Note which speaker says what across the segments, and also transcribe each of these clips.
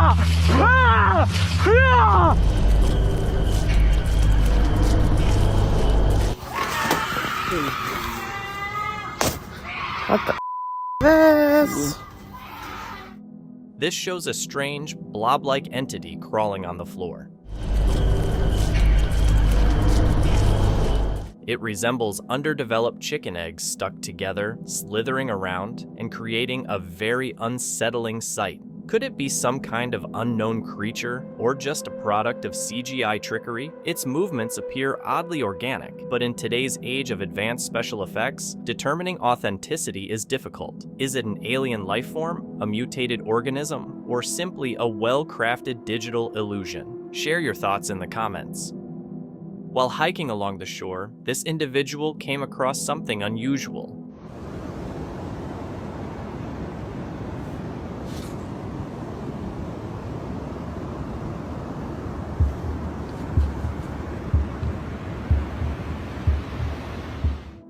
Speaker 1: What the this?
Speaker 2: This shows a strange, blob-like entity crawling on the floor. It resembles underdeveloped chicken eggs stuck together, slithering around, and creating a very unsettling sight. Could it be some kind of unknown creature, or just a product of CGI trickery? Its movements appear oddly organic, but in today's age of advanced special effects, determining authenticity is difficult. Is it an alien life form, a mutated organism, or simply a well-crafted digital illusion? Share your thoughts in the comments. While hiking along the shore, this individual came across something unusual.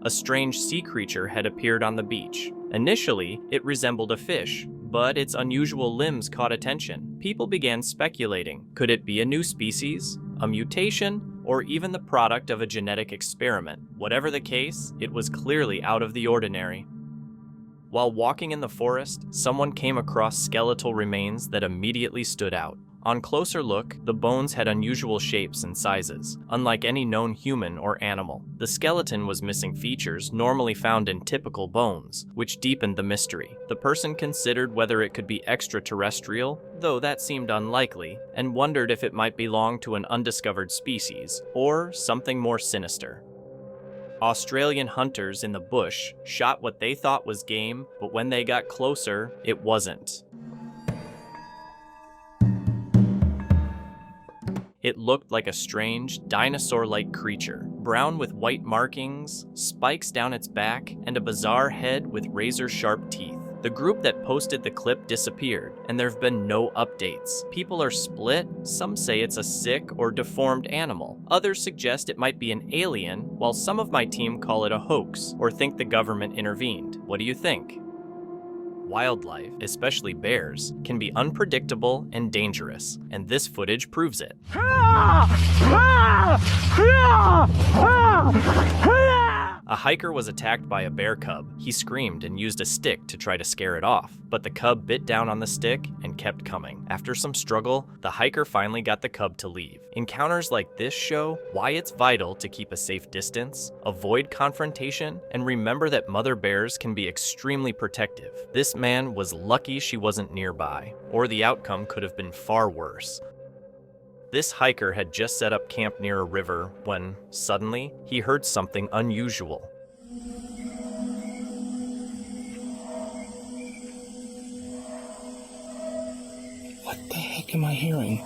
Speaker 2: A strange sea creature had appeared on the beach. Initially, it resembled a fish, but its unusual limbs caught attention. People began speculating. Could it be a new species, a mutation, or even the product of a genetic experiment? Whatever the case, it was clearly out of the ordinary. While walking in the forest, someone came across skeletal remains that immediately stood out. On closer look, the bones had unusual shapes and sizes, unlike any known human or animal. The skeleton was missing features normally found in typical bones, which deepened the mystery. The person considered whether it could be extraterrestrial, though that seemed unlikely, and wondered if it might belong to an undiscovered species, or something more sinister. Australian hunters in the bush shot what they thought was game, but when they got closer, it wasn't. It looked like a strange, dinosaur-like creature, brown with white markings, spikes down its back, and a bizarre head with razor-sharp teeth. The group that posted the clip disappeared, and there have been no updates. People are split. Some say it's a sick or deformed animal. Others suggest it might be an alien, while some of my team call it a hoax or think the government intervened. What do you think? Wildlife, especially bears, can be unpredictable and dangerous, and this footage proves it. A hiker was attacked by a bear cub. He screamed and used a stick to try to scare it off, but the cub bit down on the stick and kept coming. After some struggle, the hiker finally got the cub to leave. Encounters like this show why it's vital to keep a safe distance, avoid confrontation, and remember that mother bears can be extremely protective. This man was lucky she wasn't nearby, or the outcome could have been far worse. This hiker had just set up camp near a river when, suddenly, he heard something unusual.
Speaker 1: What the heck am I hearing?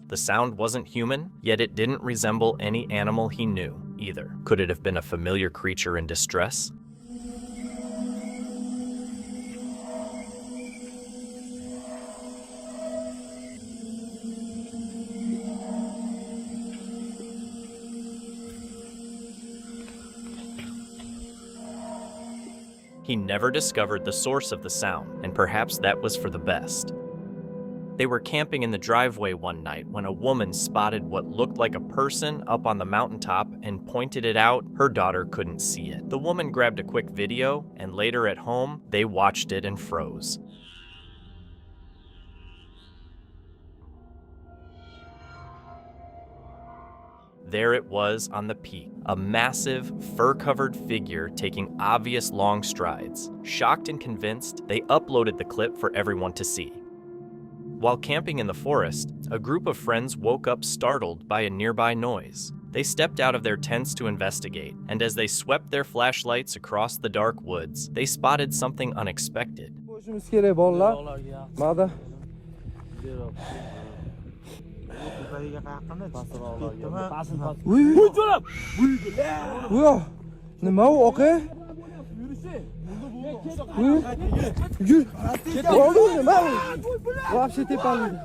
Speaker 2: The sound wasn't human, yet it didn't resemble any animal he knew, either. Could it have been a familiar creature in distress? He never discovered the source of the sound, and perhaps that was for the best. They were camping in the driveway one night when a woman spotted what looked like a person up on the mountaintop and pointed it out. Her daughter couldn't see it. The woman grabbed a quick video, and later at home, they watched it and froze. There it was on the peak, a massive, fur-covered figure taking obvious long strides. Shocked and convinced, they uploaded the clip for everyone to see. While camping in the forest, a group of friends woke up startled by a nearby noise. They stepped out of their tents to investigate, and as they swept their flashlights across the dark woods, they spotted something unexpected.
Speaker 3: Oui. Gül. Oğlum ne mało. Łapcie te palid.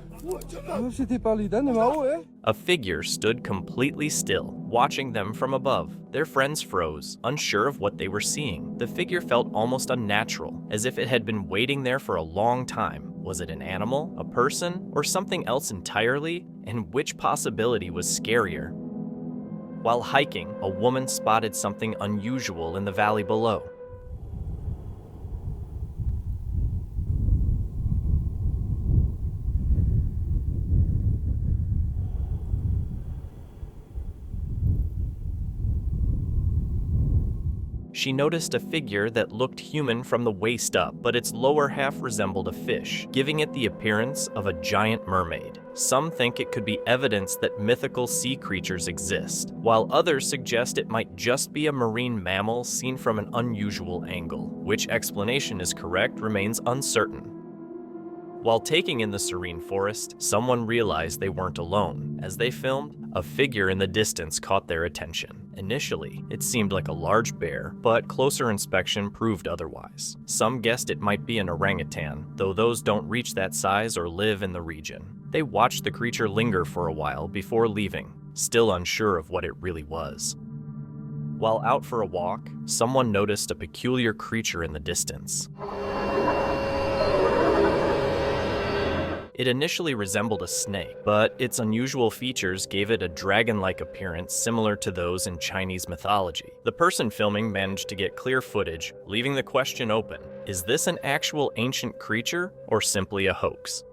Speaker 3: Łapcie te palida, nie mało, eh?
Speaker 2: A figure stood completely still, watching them from above. Their friends froze, unsure of what they were seeing. The figure felt almost unnatural, as if it had been waiting there for a long time. Was it an animal, a person, or something else entirely? And which possibility was scarier? While hiking, a woman spotted something unusual in the valley below. She noticed a figure that looked human from the waist up, but its lower half resembled a fish, giving it the appearance of a giant mermaid. Some think it could be evidence that mythical sea creatures exist, while others suggest it might just be a marine mammal seen from an unusual angle. Which explanation is correct remains uncertain. While taking in the serene forest, someone realized they weren't alone. As they filmed, a figure in the distance caught their attention. Initially, it seemed like a large bear, but closer inspection proved otherwise. Some guessed it might be an orangutan, though those don't reach that size or live in the region. They watched the creature linger for a while before leaving, still unsure of what it really was. While out for a walk, someone noticed a peculiar creature in the distance. It initially resembled a snake, but its unusual features gave it a dragon-like appearance similar to those in Chinese mythology. The person filming managed to get clear footage, leaving the question open: is this an actual ancient creature or simply a hoax?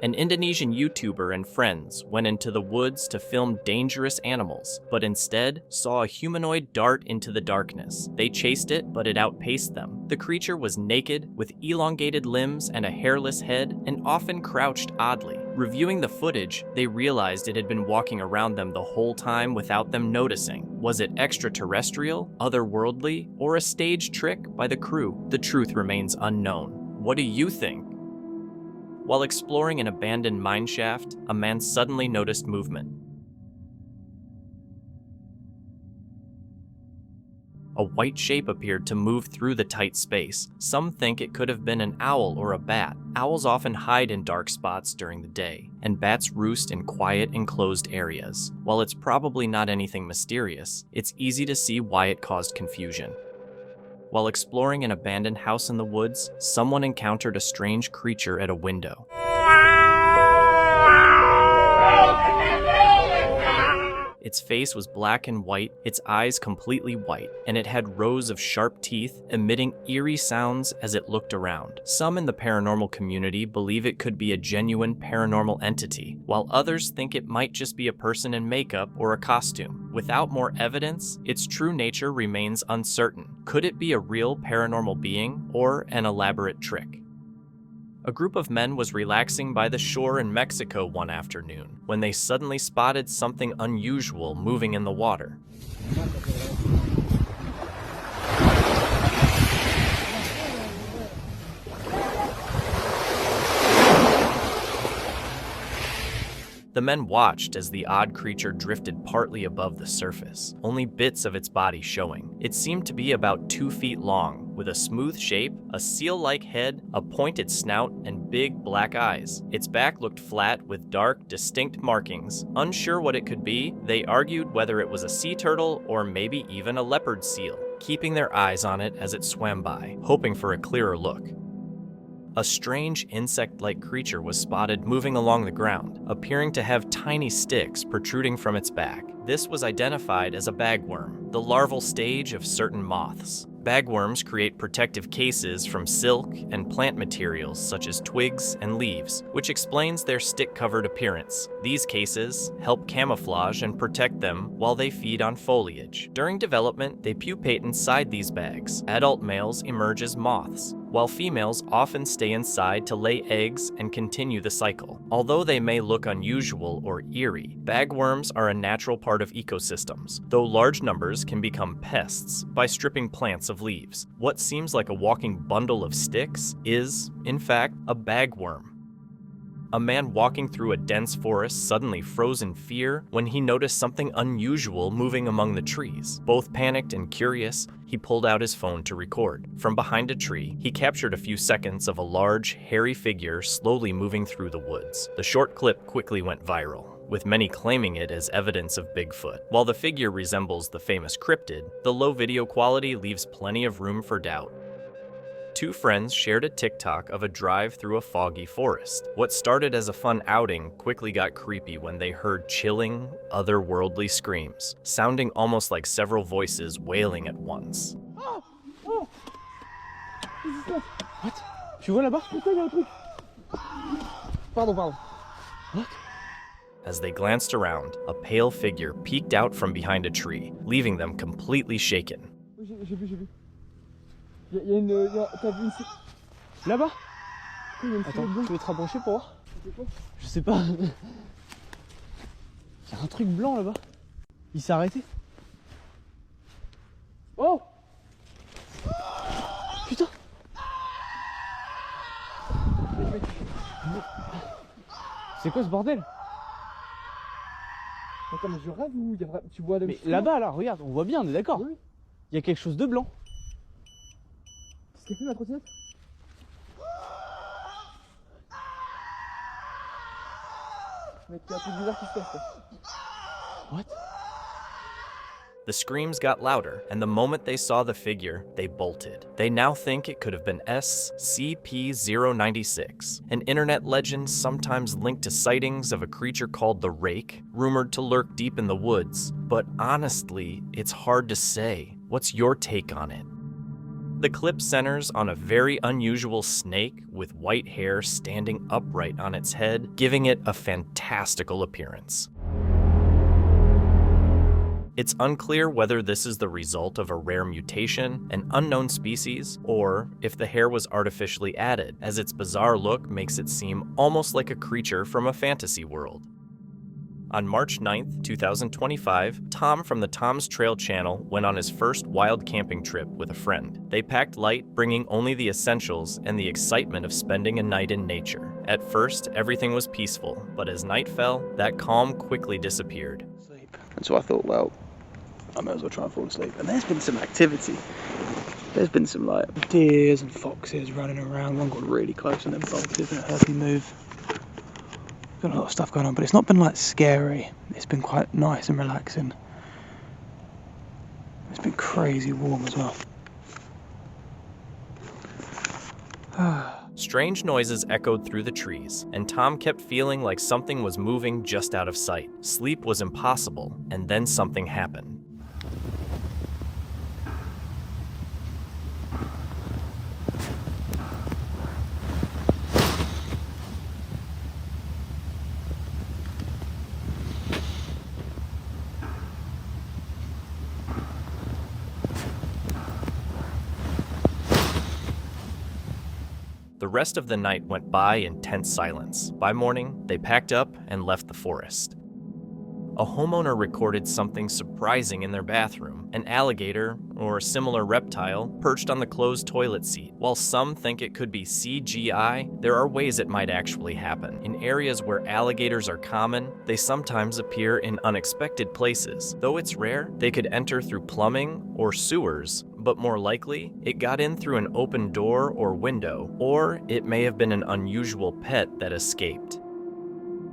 Speaker 2: An Indonesian YouTuber and friends went into the woods to film dangerous animals, but instead saw a humanoid dart into the darkness. They chased it, but it outpaced them. The creature was naked, with elongated limbs and a hairless head, and often crouched oddly. Reviewing the footage, they realized it had been walking around them the whole time without them noticing. Was it extraterrestrial, otherworldly, or a stage trick by the crew? The truth remains unknown. What do you think? While exploring an abandoned mine shaft, a man suddenly noticed movement. A white shape appeared to move through the tight space. Some think it could have been an owl or a bat. Owls often hide in dark spots during the day, and bats roost in quiet, enclosed areas. While it's probably not anything mysterious, it's easy to see why it caused confusion. While exploring an abandoned house in the woods, someone encountered a strange creature at a window. Its face was black and white, its eyes completely white, and it had rows of sharp teeth, emitting eerie sounds as it looked around. Some in the paranormal community believe it could be a genuine paranormal entity, while others think it might just be a person in makeup or a costume. Without more evidence, its true nature remains uncertain. Could it be a real paranormal being or an elaborate trick? A group of men was relaxing by the shore in Mexico one afternoon when they suddenly spotted something unusual moving in the water. The men watched as the odd creature drifted partly above the surface, only bits of its body showing. It seemed to be about 2 feet long, with a smooth shape, a seal-like head, a pointed snout, and big black eyes. Its back looked flat with dark, distinct markings. Unsure what it could be, they argued whether it was a sea turtle or maybe even a leopard seal, keeping their eyes on it as it swam by, hoping for a clearer look. A strange insect-like creature was spotted moving along the ground, appearing to have tiny sticks protruding from its back. This was identified as a bagworm, the larval stage of certain moths. Bagworms create protective cases from silk and plant materials such as twigs and leaves, which explains their stick-covered appearance. These cases help camouflage and protect them while they feed on foliage. During development, they pupate inside these bags. Adult males emerge as moths, while females often stay inside to lay eggs and continue the cycle. Although they may look unusual or eerie, bagworms are a natural part of ecosystems, though large numbers can become pests by stripping plants of leaves. What seems like a walking bundle of sticks is, in fact, a bagworm. A man walking through a dense forest suddenly froze in fear when he noticed something unusual moving among the trees. Both panicked and curious, he pulled out his phone to record. From behind a tree, he captured a few seconds of a large, hairy figure slowly moving through the woods. The short clip quickly went viral, with many claiming it as evidence of Bigfoot. While the figure resembles the famous cryptid, the low video quality leaves plenty of room for doubt. Two friends shared a TikTok of a drive through a foggy forest. What started as a fun outing quickly got creepy when they heard chilling, otherworldly screams, sounding almost like several voices wailing at once.
Speaker 3: Oh, oh. What? Tu vois là-bas? Putain, il y a un truc. Pardon. What?
Speaker 2: As they glanced around, a pale figure peeked out from behind a tree, leaving them completely shaken.
Speaker 3: J'ai vu. Il y a une... T'as vu une... Là-bas? Attends, tu veux te rapprocher pour voir? Je sais pas. Il y a un truc blanc là-bas. Il s'est arrêté. Oh! Putain! C'est quoi ce bordel? Attends, mais je rêve ou tu vois là? Mais là-bas, là, regarde, on voit bien, on est d'accord? Oui. Il y a quelque chose de blanc. Qu'est-ce qu'elle fait ma trottinette? Mec, il y a un truc bizarre qui se passe là. What?
Speaker 2: The screams got louder, and the moment they saw the figure, they bolted. They now think it could have been SCP-096, an internet legend sometimes linked to sightings of a creature called the Rake, rumored to lurk deep in the woods. But honestly, it's hard to say. What's your take on it? The clip centers on a very unusual snake with white hair standing upright on its head, giving it a fantastical appearance. It's unclear whether this is the result of a rare mutation, an unknown species, or if the hair was artificially added, as its bizarre look makes it seem almost like a creature from a fantasy world. On March 9th, 2025, Tom from the Tom's Trail channel went on his first wild camping trip with a friend. They packed light, bringing only the essentials and the excitement of spending a night in nature. At first, everything was peaceful, but as night fell, that calm quickly disappeared.
Speaker 4: And so I thought, well, I might as well try and fall asleep. And there's been some activity. There's been some like deers and foxes running around. One got really close and then bolted and it hurt me move. Got a lot of stuff going on, but it's not been like scary. It's been quite nice and relaxing. It's been crazy warm as well.
Speaker 2: Strange noises echoed through the trees, and Tom kept feeling like something was moving just out of sight. Sleep was impossible, and then something happened. The rest of the night went by in tense silence. By morning, they packed up and left the forest. A homeowner recorded something surprising in their bathroom. An alligator, or a similar reptile, perched on the closed toilet seat. While some think it could be CGI, there are ways it might actually happen. In areas where alligators are common, they sometimes appear in unexpected places. Though it's rare, they could enter through plumbing or sewers, but more likely, it got in through an open door or window, or it may have been an unusual pet that escaped.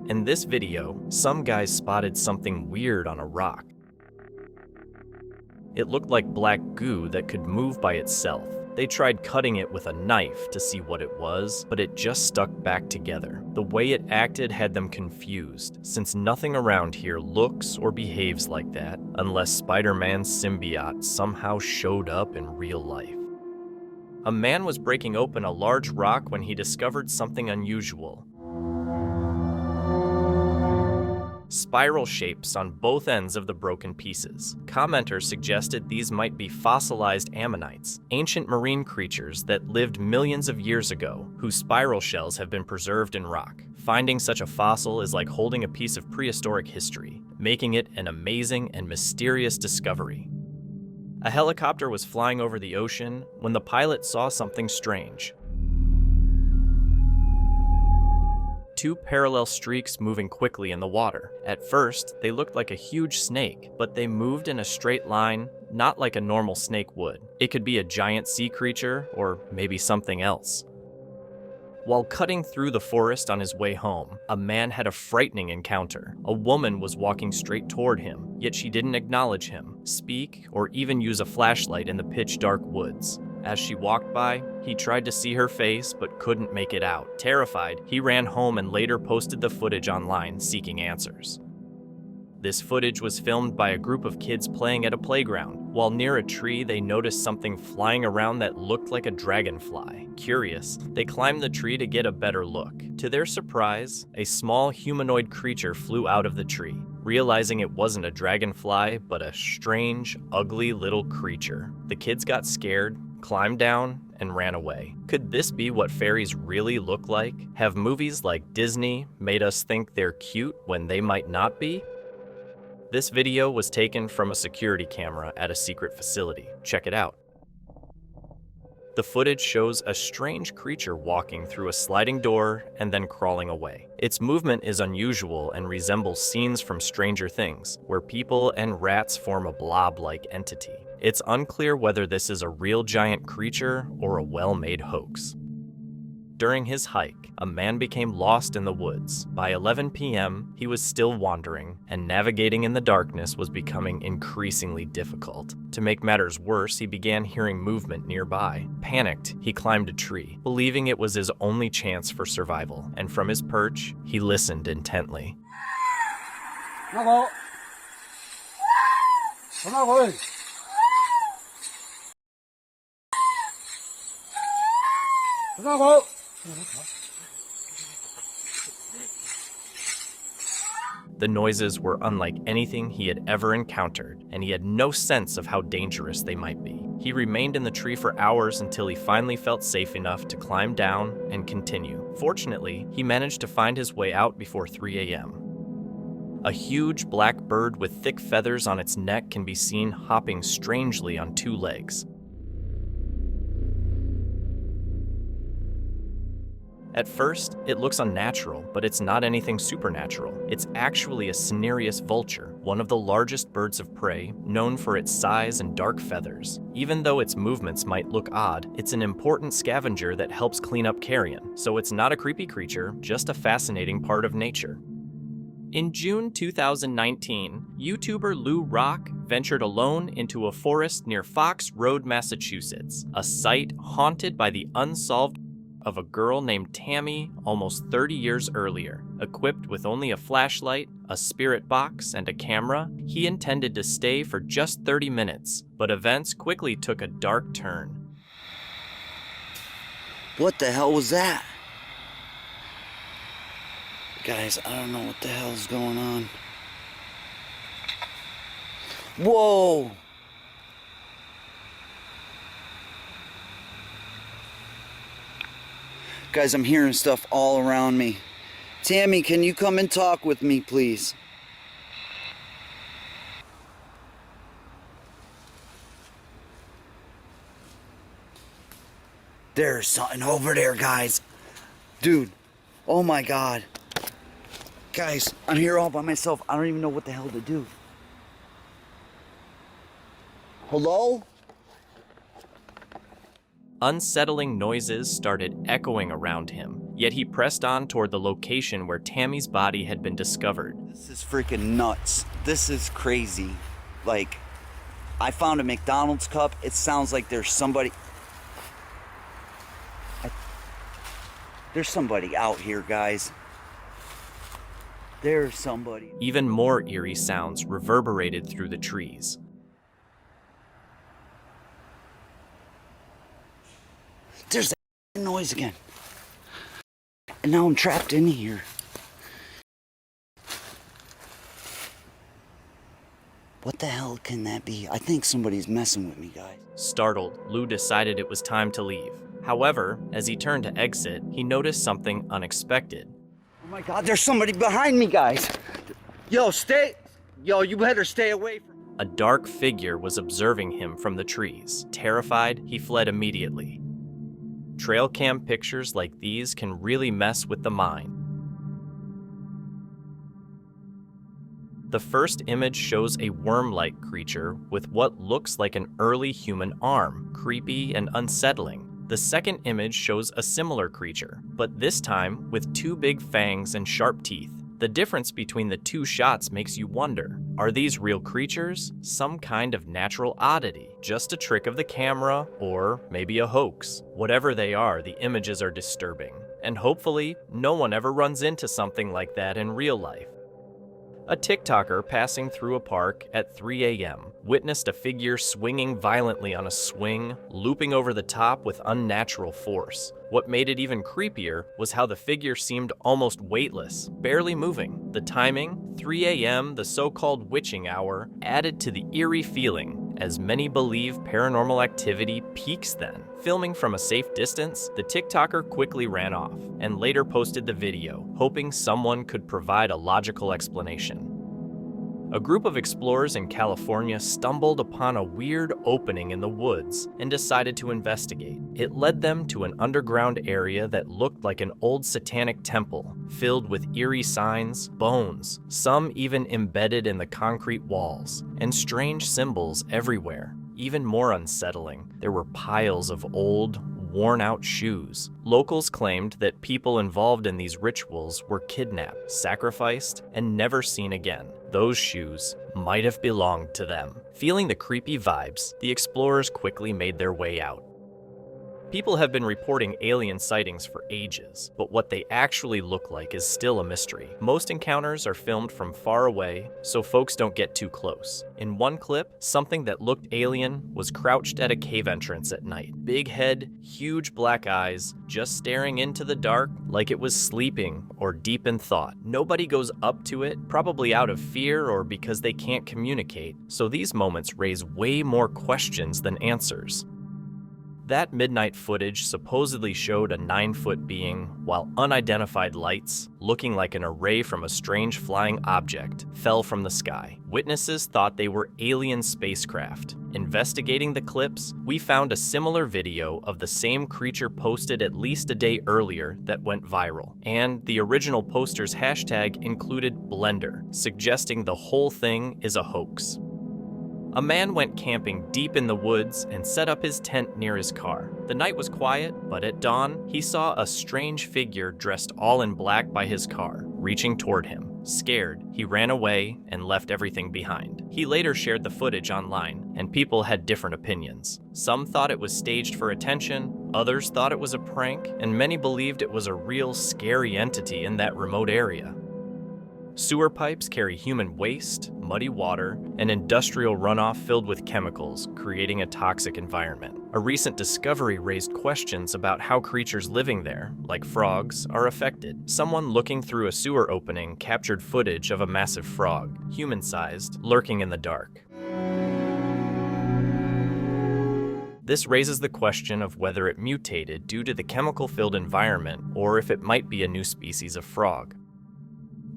Speaker 2: In this video, some guys spotted something weird on a rock. It looked like black goo that could move by itself. They tried cutting it with a knife to see what it was, but it just stuck back together. The way it acted had them confused, since nothing around here looks or behaves like that, unless Spider-Man's symbiote somehow showed up in real life. A man was breaking open a large rock when he discovered something unusual. Spiral shapes on both ends of the broken pieces. Commenters suggested these might be fossilized ammonites, ancient marine creatures that lived millions of years ago, whose spiral shells have been preserved in rock. Finding such a fossil is like holding a piece of prehistoric history, making it an amazing and mysterious discovery. A helicopter was flying over the ocean when the pilot saw something strange. two parallel streaks moving quickly in the water. At first, they looked like a huge snake, but they moved in a straight line, not like a normal snake would. It could be a giant sea creature, or maybe something else. While cutting through the forest on his way home, a man had a frightening encounter. A woman was walking straight toward him, yet she didn't acknowledge him, speak, or even use a flashlight in the pitch-dark woods. As she walked by, he tried to see her face but couldn't make it out. Terrified, he ran home and later posted the footage online seeking answers. This footage was filmed by a group of kids playing at a playground. While near a tree, they noticed something flying around that looked like a dragonfly. Curious, they climbed the tree to get a better look. To their surprise, a small humanoid creature flew out of the tree. Realizing it wasn't a dragonfly, but a strange, ugly little creature. The kids got scared, climbed down, and ran away. Could this be what fairies really look like? Have movies like Disney made us think they're cute when they might not be? This video was taken from a security camera at a secret facility. Check it out. The footage shows a strange creature walking through a sliding door and then crawling away. Its movement is unusual and resembles scenes from Stranger Things, where people and rats form a blob-like entity. It's unclear whether this is a real giant creature or a well-made hoax. During his hike, a man became lost in the woods. By 11 p.m., he was still wandering, and navigating in the darkness was becoming increasingly difficult. To make matters worse, he began hearing movement nearby. Panicked, he climbed a tree, believing it was his only chance for survival, and from his perch, he listened intently. The noises were unlike anything he had ever encountered, and he had no sense of how dangerous they might be. He remained in the tree for hours until he finally felt safe enough to climb down and continue. Fortunately, he managed to find his way out before 3 a.m. A huge black bird with thick feathers on its neck can be seen hopping strangely on two legs. At first, it looks unnatural, but it's not anything supernatural. It's actually a cinereous vulture, one of the largest birds of prey, known for its size and dark feathers. Even though its movements might look odd, it's an important scavenger that helps clean up carrion, so it's not a creepy creature, just a fascinating part of nature. In June 2019, YouTuber Lou Rock ventured alone into a forest near Fox Road, Massachusetts, a site haunted by the unsolved of a girl named Tammy almost 30 years earlier. Equipped with only a flashlight, a spirit box, and a camera, he intended to stay for just 30 minutes, but events quickly took a dark turn.
Speaker 5: What the hell was that? Guys, I don't know what the hell is going on. Whoa! Guys, I'm hearing stuff all around me. Tammy, can you come and talk with me, please? There's something over there, guys. Dude, oh my God. Guys, I'm here all by myself. I don't even know what the hell to do. Hello?
Speaker 2: Unsettling noises started echoing around him, yet he pressed on toward the location where Tammy's body had been discovered.
Speaker 5: This is freaking nuts. This is crazy. Like, I found a McDonald's cup. It sounds like there's somebody... There's somebody out here, guys. There's somebody.
Speaker 2: Even more eerie sounds reverberated through the trees.
Speaker 5: There's that noise again. And now I'm trapped in here. What the hell can that be? I think somebody's messing with me, guys.
Speaker 2: Startled, Lou decided it was time to leave. However, as he turned to exit, he noticed something unexpected.
Speaker 5: Oh my God, there's somebody behind me, guys. Yo, you better stay away from me.
Speaker 2: A dark figure was observing him from the trees. Terrified, he fled immediately. Trail cam pictures like these can really mess with the mind. The first image shows a worm-like creature with what looks like an early human arm, creepy and unsettling. The second image shows a similar creature, but this time with 2 big fangs and sharp teeth. The difference between the 2 shots makes you wonder, are these real creatures, some kind of natural oddity, just a trick of the camera, or maybe a hoax? Whatever they are, the images are disturbing, and hopefully no one ever runs into something like that in real life. A TikToker passing through a park at 3 a.m. witnessed a figure swinging violently on a swing, looping over the top with unnatural force. What made it even creepier was how the figure seemed almost weightless, barely moving. The timing, 3 a.m., the so-called witching hour, added to the eerie feeling, as many believe paranormal activity peaks then. Filming from a safe distance, the TikToker quickly ran off and later posted the video, hoping someone could provide a logical explanation. A group of explorers in California stumbled upon a weird opening in the woods and decided to investigate. It led them to an underground area that looked like an old satanic temple, filled with eerie signs, bones, some even embedded in the concrete walls, and strange symbols everywhere. Even more unsettling, there were piles of old, worn-out shoes. Locals claimed that people involved in these rituals were kidnapped, sacrificed, and never seen again. Those shoes might have belonged to them. Feeling the creepy vibes, the explorers quickly made their way out. People have been reporting alien sightings for ages, but what they actually look like is still a mystery. Most encounters are filmed from far away, so folks don't get too close. In one clip, something that looked alien was crouched at a cave entrance at night. Big head, huge black eyes, just staring into the dark like it was sleeping or deep in thought. Nobody goes up to it, probably out of fear or because they can't communicate, so these moments raise way more questions than answers. That midnight footage supposedly showed a 9-foot being, while unidentified lights, looking like an array from a strange flying object, fell from the sky. Witnesses thought they were alien spacecraft. Investigating the clips, we found a similar video of the same creature posted at least a day earlier that went viral. And the original poster's hashtag included Blender, suggesting the whole thing is a hoax. A man went camping deep in the woods and set up his tent near his car. The night was quiet, but at dawn, he saw a strange figure dressed all in black by his car, reaching toward him. Scared, he ran away and left everything behind. He later shared the footage online, and people had different opinions. Some thought it was staged for attention, others thought it was a prank, and many believed it was a real scary entity in that remote area. Sewer pipes carry human waste, muddy water, and industrial runoff filled with chemicals, creating a toxic environment. A recent discovery raised questions about how creatures living there, like frogs, are affected. Someone looking through a sewer opening captured footage of a massive frog, human-sized, lurking in the dark. This raises the question of whether it mutated due to the chemical-filled environment or if it might be a new species of frog.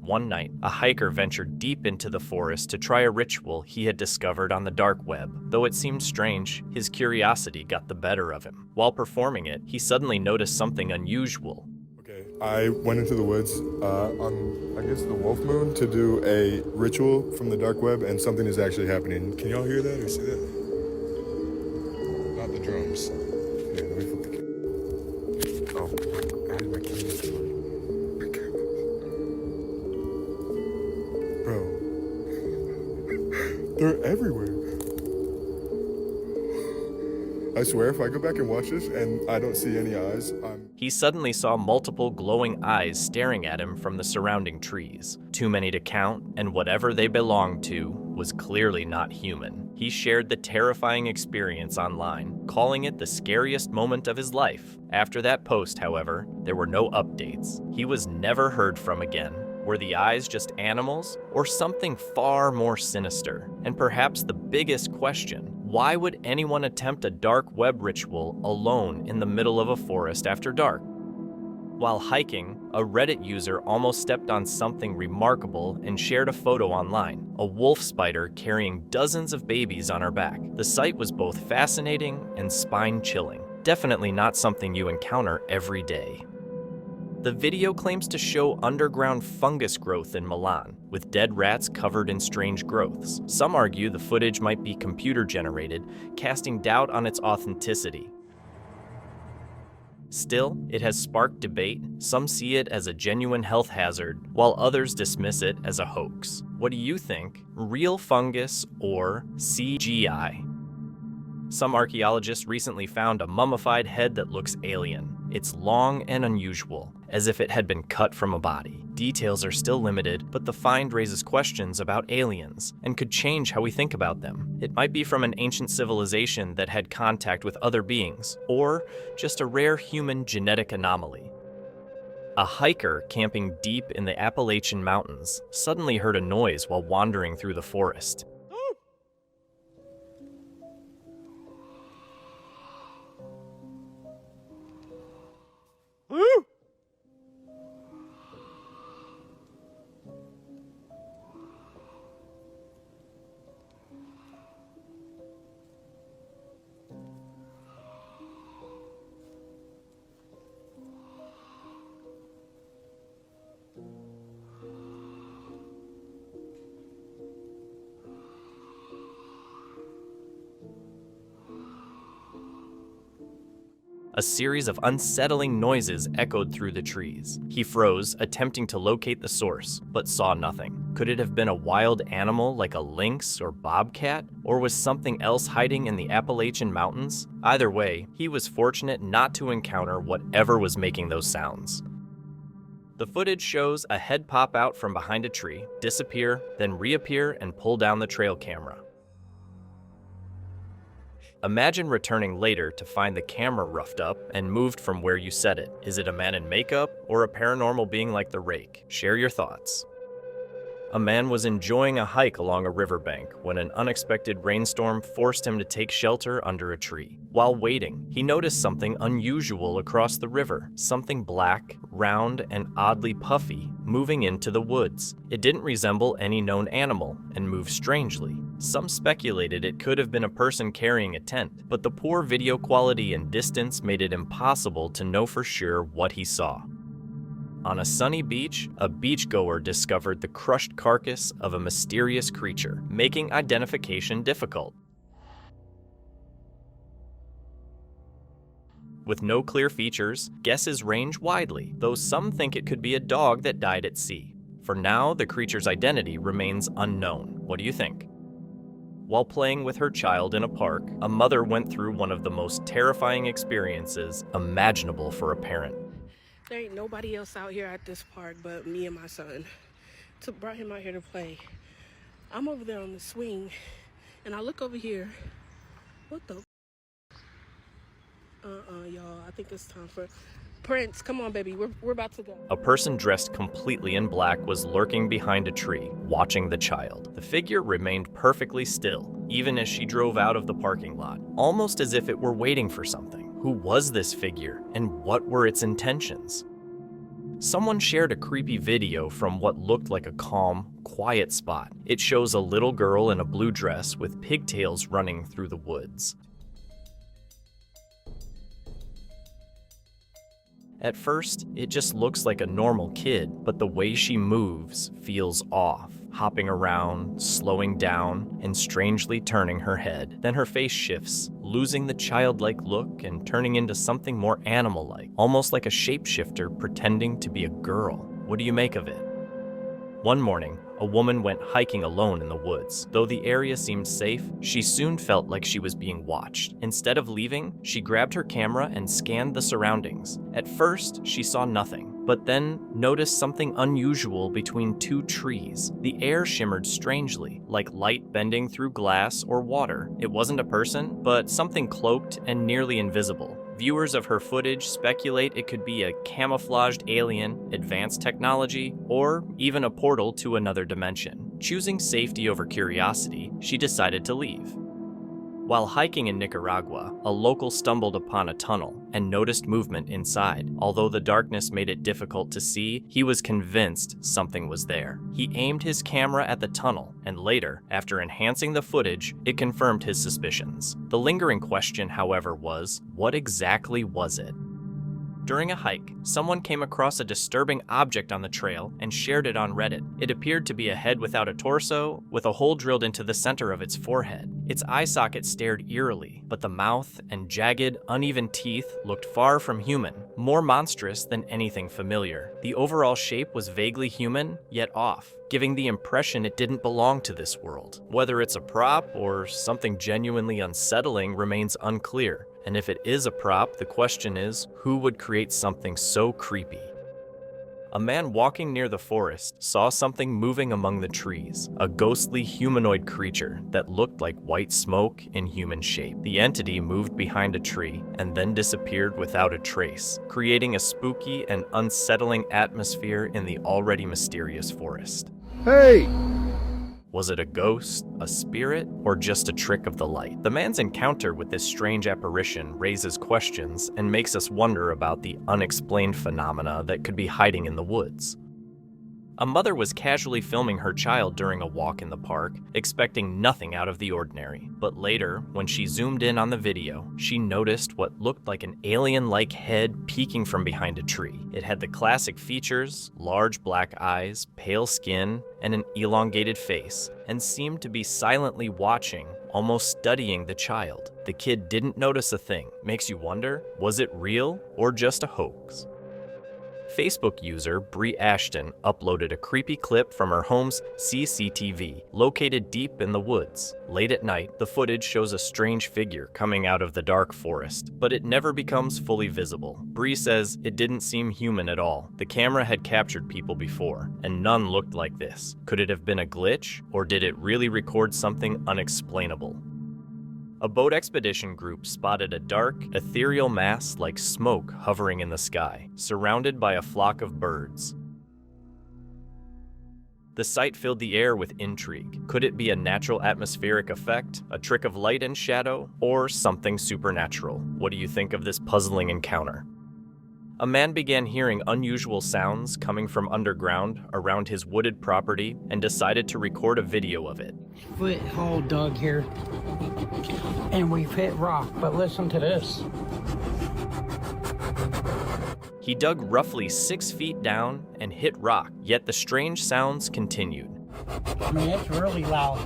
Speaker 2: One night, a hiker ventured deep into the forest to try a ritual he had discovered on the dark web. Though it seemed strange, his curiosity got the better of him. While performing it, he suddenly noticed something unusual.
Speaker 6: Okay, I went into the woods on, I guess, the wolf moon to do a ritual from the dark web, and something is actually happening. Can y'all hear that or see that? Not the drums. Here, let me flip the camera. Oh, I had my camera. Bro, they're everywhere. I swear, if I go back and watch this and I don't see any eyes,
Speaker 2: He suddenly saw multiple glowing eyes staring at him from the surrounding trees. Too many to count, and whatever they belonged to was clearly not human. He shared the terrifying experience online, calling it the scariest moment of his life. After that post, however, there were no updates. He was never heard from again. Were the eyes just animals, or something far more sinister? And perhaps the biggest question, why would anyone attempt a dark web ritual alone in the middle of a forest after dark? While hiking, a Reddit user almost stepped on something remarkable and shared a photo online, a wolf spider carrying dozens of babies on her back. The sight was both fascinating and spine-chilling. Definitely not something you encounter every day. The video claims to show underground fungus growth in Milan, with dead rats covered in strange growths. Some argue the footage might be computer-generated, casting doubt on its authenticity. Still, it has sparked debate. Some see it as a genuine health hazard, while others dismiss it as a hoax. What do you think? Real fungus or CGI? Some archaeologists recently found a mummified head that looks alien. It's long and unusual, as if it had been cut from a body. Details are still limited, but the find raises questions about aliens and could change how we think about them. It might be from an ancient civilization that had contact with other beings, or just a rare human genetic anomaly. A hiker camping deep in the Appalachian Mountains suddenly heard a noise while wandering through the forest. A series of unsettling noises echoed through the trees. He froze, attempting to locate the source, but saw nothing. Could it have been a wild animal like a lynx or bobcat? Or was something else hiding in the Appalachian Mountains? Either way, he was fortunate not to encounter whatever was making those sounds. The footage shows a head pop out from behind a tree, disappear, then reappear and pull down the trail camera. Imagine returning later to find the camera roughed up and moved from where you set it. Is it a man in makeup or a paranormal being like the rake? Share your thoughts. A man was enjoying a hike along a riverbank when an unexpected rainstorm forced him to take shelter under a tree. While waiting, he noticed something unusual across the river, something black, round, and oddly puffy, moving into the woods. It didn't resemble any known animal and moved strangely. Some speculated it could have been a person carrying a tent, but the poor video quality and distance made it impossible to know for sure what he saw. On a sunny beach, a beachgoer discovered the crushed carcass of a mysterious creature, making identification difficult. With no clear features, guesses range widely, though some think it could be a dog that died at sea. For now, the creature's identity remains unknown. What do you think? While playing with her child in a park, a mother went through one of the most terrifying experiences imaginable for a parent.
Speaker 7: There ain't nobody else out here at this park but me and my son. Brought him out here to play. I'm over there on the swing, and I look over here. What the? Y'all, I think it's time for Prince. Come on, baby, we're about to go.
Speaker 2: A person dressed completely in black was lurking behind a tree, watching the child. The figure remained perfectly still, even as she drove out of the parking lot, almost as if it were waiting for something. Who was this figure, and what were its intentions? Someone shared a creepy video from what looked like a calm, quiet spot. It shows a little girl in a blue dress with pigtails running through the woods. At first, it just looks like a normal kid, but the way she moves feels off, hopping around, slowing down, and strangely turning her head. Then her face shifts, losing the childlike look and turning into something more animal-like, almost like a shapeshifter pretending to be a girl. What do you make of it? One morning, a woman went hiking alone in the woods. Though the area seemed safe, she soon felt like she was being watched. Instead of leaving, she grabbed her camera and scanned the surroundings. At first, she saw nothing, but then noticed something unusual between two trees. The air shimmered strangely, like light bending through glass or water. It wasn't a person, but something cloaked and nearly invisible. Viewers of her footage speculate it could be a camouflaged alien, advanced technology, or even a portal to another dimension. Choosing safety over curiosity, she decided to leave. While hiking in Nicaragua, a local stumbled upon a tunnel and noticed movement inside. Although the darkness made it difficult to see, he was convinced something was there. He aimed his camera at the tunnel, and later, after enhancing the footage, it confirmed his suspicions. The lingering question, however, was, what exactly was it? During a hike, someone came across a disturbing object on the trail and shared it on Reddit. It appeared to be a head without a torso, with a hole drilled into the center of its forehead. Its eye socket stared eerily, but the mouth and jagged, uneven teeth looked far from human, more monstrous than anything familiar. The overall shape was vaguely human, yet off, giving the impression it didn't belong to this world. Whether it's a prop or something genuinely unsettling remains unclear. And if it is a prop, the question is, who would create something so creepy? A man walking near the forest saw something moving among the trees, a ghostly humanoid creature that looked like white smoke in human shape. The entity moved behind a tree and then disappeared without a trace, creating a spooky and unsettling atmosphere in the already mysterious forest.
Speaker 6: Hey!
Speaker 2: Was it a ghost, a spirit, or just a trick of the light? The man's encounter with this strange apparition raises questions and makes us wonder about the unexplained phenomena that could be hiding in the woods. A mother was casually filming her child during a walk in the park, expecting nothing out of the ordinary. But later, when she zoomed in on the video, she noticed what looked like an alien-like head peeking from behind a tree. It had the classic features, large black eyes, pale skin, and an elongated face, and seemed to be silently watching, almost studying the child. The kid didn't notice a thing. Makes you wonder, was it real or just a hoax? Facebook user Brie Ashton uploaded a creepy clip from her home's CCTV, located deep in the woods. Late at night, the footage shows a strange figure coming out of the dark forest, but it never becomes fully visible. Brie says it didn't seem human at all. The camera had captured people before, and none looked like this. Could it have been a glitch, or did it really record something unexplainable? A boat expedition group spotted a dark, ethereal mass like smoke hovering in the sky, surrounded by a flock of birds. The sight filled the air with intrigue. Could it be a natural atmospheric effect, a trick of light and shadow, or something supernatural? What do you think of this puzzling encounter? A man began hearing unusual sounds coming from underground around his wooded property and decided to record a video of it.
Speaker 8: Foothold dug here, and we've hit rock, but listen to this.
Speaker 2: He dug roughly 6 feet down and hit rock, yet the strange sounds continued.
Speaker 8: I mean, it's really loud.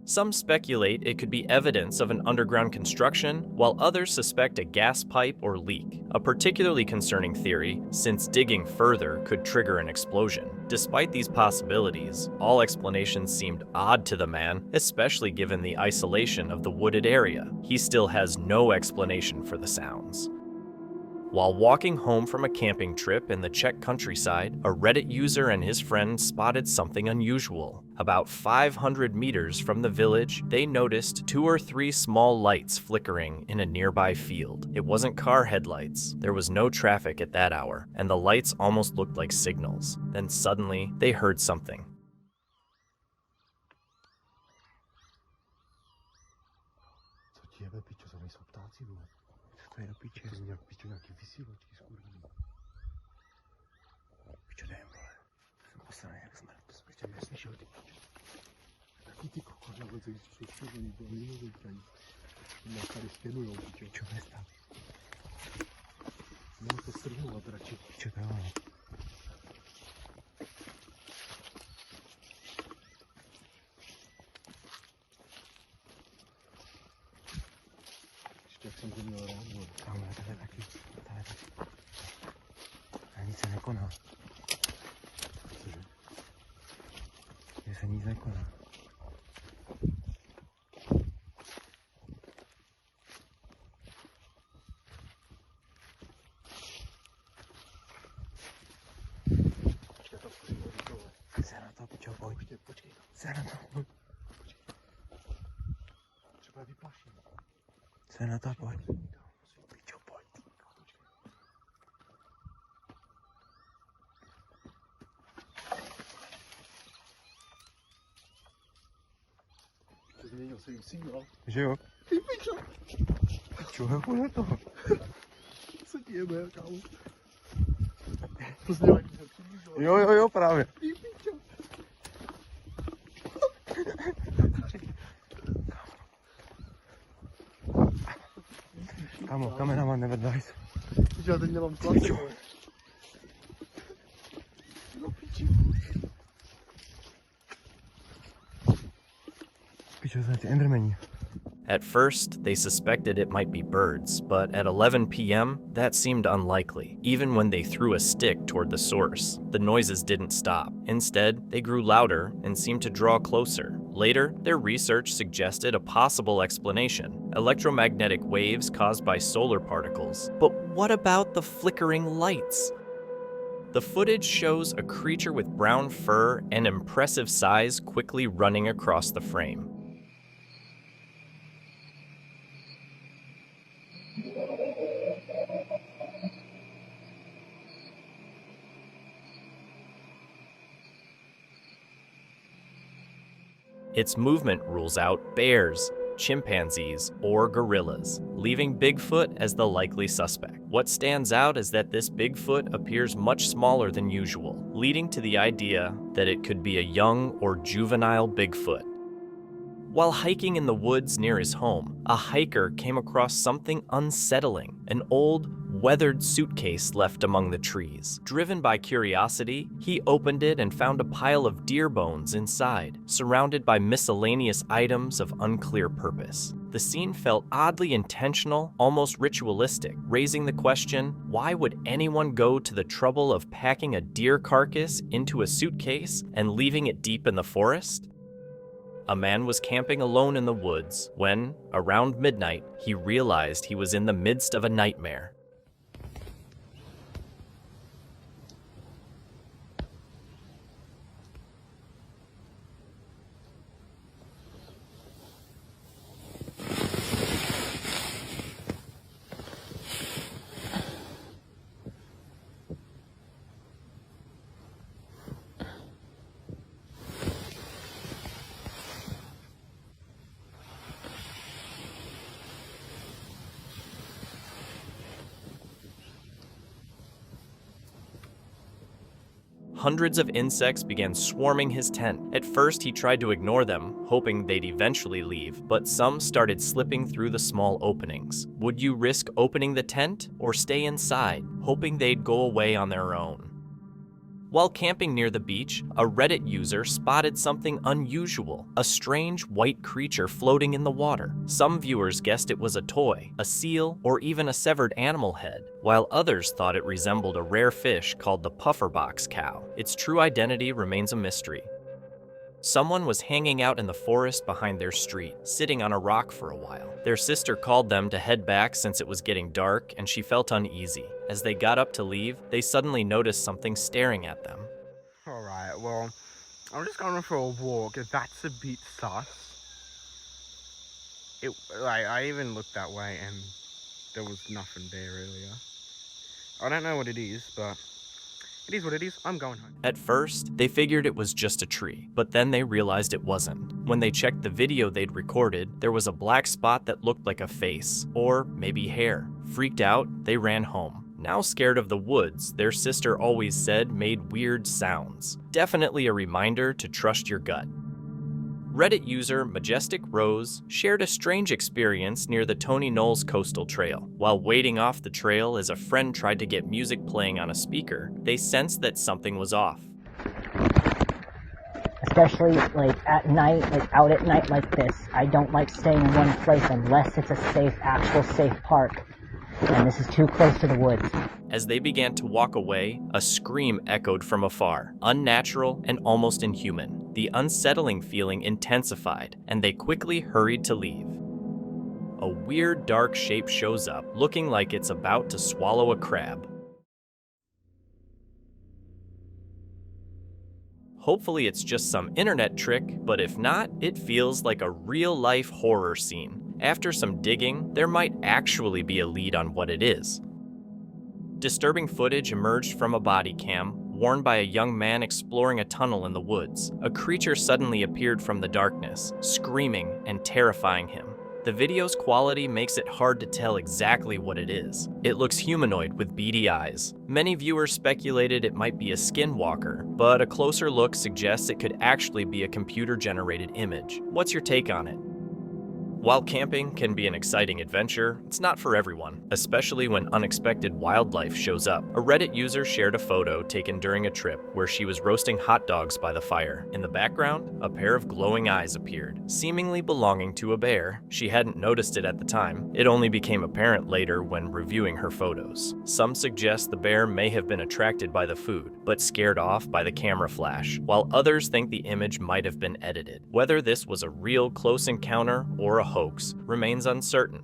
Speaker 2: Some speculate it could be evidence of an underground construction, while others suspect a gas pipe or leak, a particularly concerning theory since digging further could trigger an explosion. Despite these possibilities, all explanations seemed odd to the man, especially given the isolation of the wooded area. He still has no explanation for the sounds. While walking home from a camping trip in the Czech countryside, a Reddit user and his friend spotted something unusual. About 500 meters from the village, they noticed 2 or 3 small lights flickering in a nearby field. It wasn't car headlights, there was no traffic at that hour, and the lights almost looked like signals. Then suddenly, they heard something.
Speaker 6: Že jo? Ty pičo. Čo je to? Co ti jebe, kámo? To znělo jak se přiblížilo. Jo, právě. Ty pičo. Kámo, kameraman never dies. Tu vas venir en me planter.
Speaker 2: At first, they suspected it might be birds, but at 11 p.m., that seemed unlikely. Even when they threw a stick toward the source, the noises didn't stop. Instead, they grew louder and seemed to draw closer. Later, their research suggested a possible explanation: electromagnetic waves caused by solar particles. But what about the flickering lights? The footage shows a creature with brown fur and impressive size quickly running across the frame. Its movement rules out bears, chimpanzees, or gorillas, leaving Bigfoot as the likely suspect. What stands out is that this Bigfoot appears much smaller than usual, leading to the idea that it could be a young or juvenile Bigfoot. While hiking in the woods near his home, a hiker came across something unsettling: an old, weathered suitcase left among the trees. Driven by curiosity, he opened it and found a pile of deer bones inside, surrounded by miscellaneous items of unclear purpose. The scene felt oddly intentional, almost ritualistic, raising the question, why would anyone go to the trouble of packing a deer carcass into a suitcase and leaving it deep in the forest? A man was camping alone in the woods when, around midnight, he realized he was in the midst of a nightmare. Hundreds of insects began swarming his tent. At first, he tried to ignore them, hoping they'd eventually leave, but some started slipping through the small openings. Would you risk opening the tent or stay inside, hoping they'd go away on their own? While camping near the beach, a Reddit user spotted something unusual: a strange white creature floating in the water. Some viewers guessed it was a toy, a seal, or even a severed animal head, while others thought it resembled a rare fish called the pufferbox cow. Its true identity remains a mystery. Someone was hanging out in the forest behind their street, sitting on a rock for a while. Their sister called them to head back since it was getting dark, and she felt uneasy. As they got up to leave, they suddenly noticed something staring at them.
Speaker 6: Alright, well, I'm just going for a walk. That's a bit sus. I even looked that way and there was nothing there earlier. I don't know what it is, but it is what it is. I'm going home.
Speaker 2: At first, they figured it was just a tree, but then they realized it wasn't. When they checked the video they'd recorded, there was a black spot that looked like a face, or maybe hair. Freaked out, they ran home. Now scared of the woods, their sister always said made weird sounds. Definitely a reminder to trust your gut. Reddit user Majestic Rose shared a strange experience near the Tony Knowles Coastal Trail. While waiting off the trail as a friend tried to get music playing on a speaker, they sensed that something was off.
Speaker 9: Especially like at night, like out at night like this, I don't like staying in one place unless it's a actual safe park. And this is too close to the woods.
Speaker 2: As they began to walk away, a scream echoed from afar, unnatural and almost inhuman. The unsettling feeling intensified, and they quickly hurried to leave. A weird dark shape shows up, looking like it's about to swallow a crab. Hopefully it's just some internet trick, but if not, it feels like a real-life horror scene. After some digging, there might actually be a lead on what it is. Disturbing footage emerged from a body cam, worn by a young man exploring a tunnel in the woods. A creature suddenly appeared from the darkness, screaming and terrifying him. The video's quality makes it hard to tell exactly what it is. It looks humanoid with beady eyes. Many viewers speculated it might be a skinwalker, but a closer look suggests it could actually be a computer-generated image. What's your take on it? While camping can be an exciting adventure, it's not for everyone, especially when unexpected wildlife shows up. A Reddit user shared a photo taken during a trip where she was roasting hot dogs by the fire. In the background, a pair of glowing eyes appeared, seemingly belonging to a bear. She hadn't noticed it at the time. It only became apparent later when reviewing her photos. Some suggest the bear may have been attracted by the food, but scared off by the camera flash, while others think the image might have been edited. Whether this was a real close encounter or a hoax remains uncertain.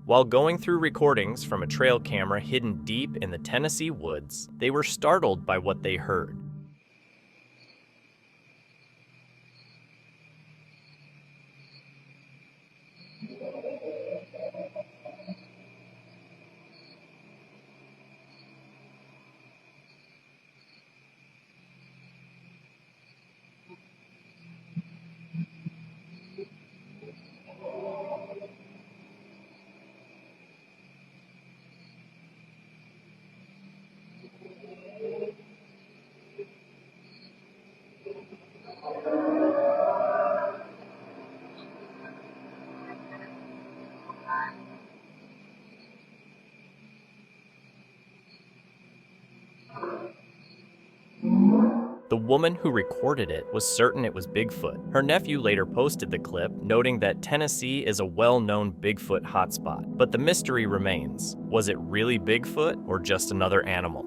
Speaker 2: While going through recordings from a trail camera hidden deep in the Tennessee woods, they were startled by what they heard. The woman who recorded it was certain it was Bigfoot. Her nephew later posted the clip, noting that Tennessee is a well-known Bigfoot hotspot. But the mystery remains. Was it really Bigfoot or just another animal?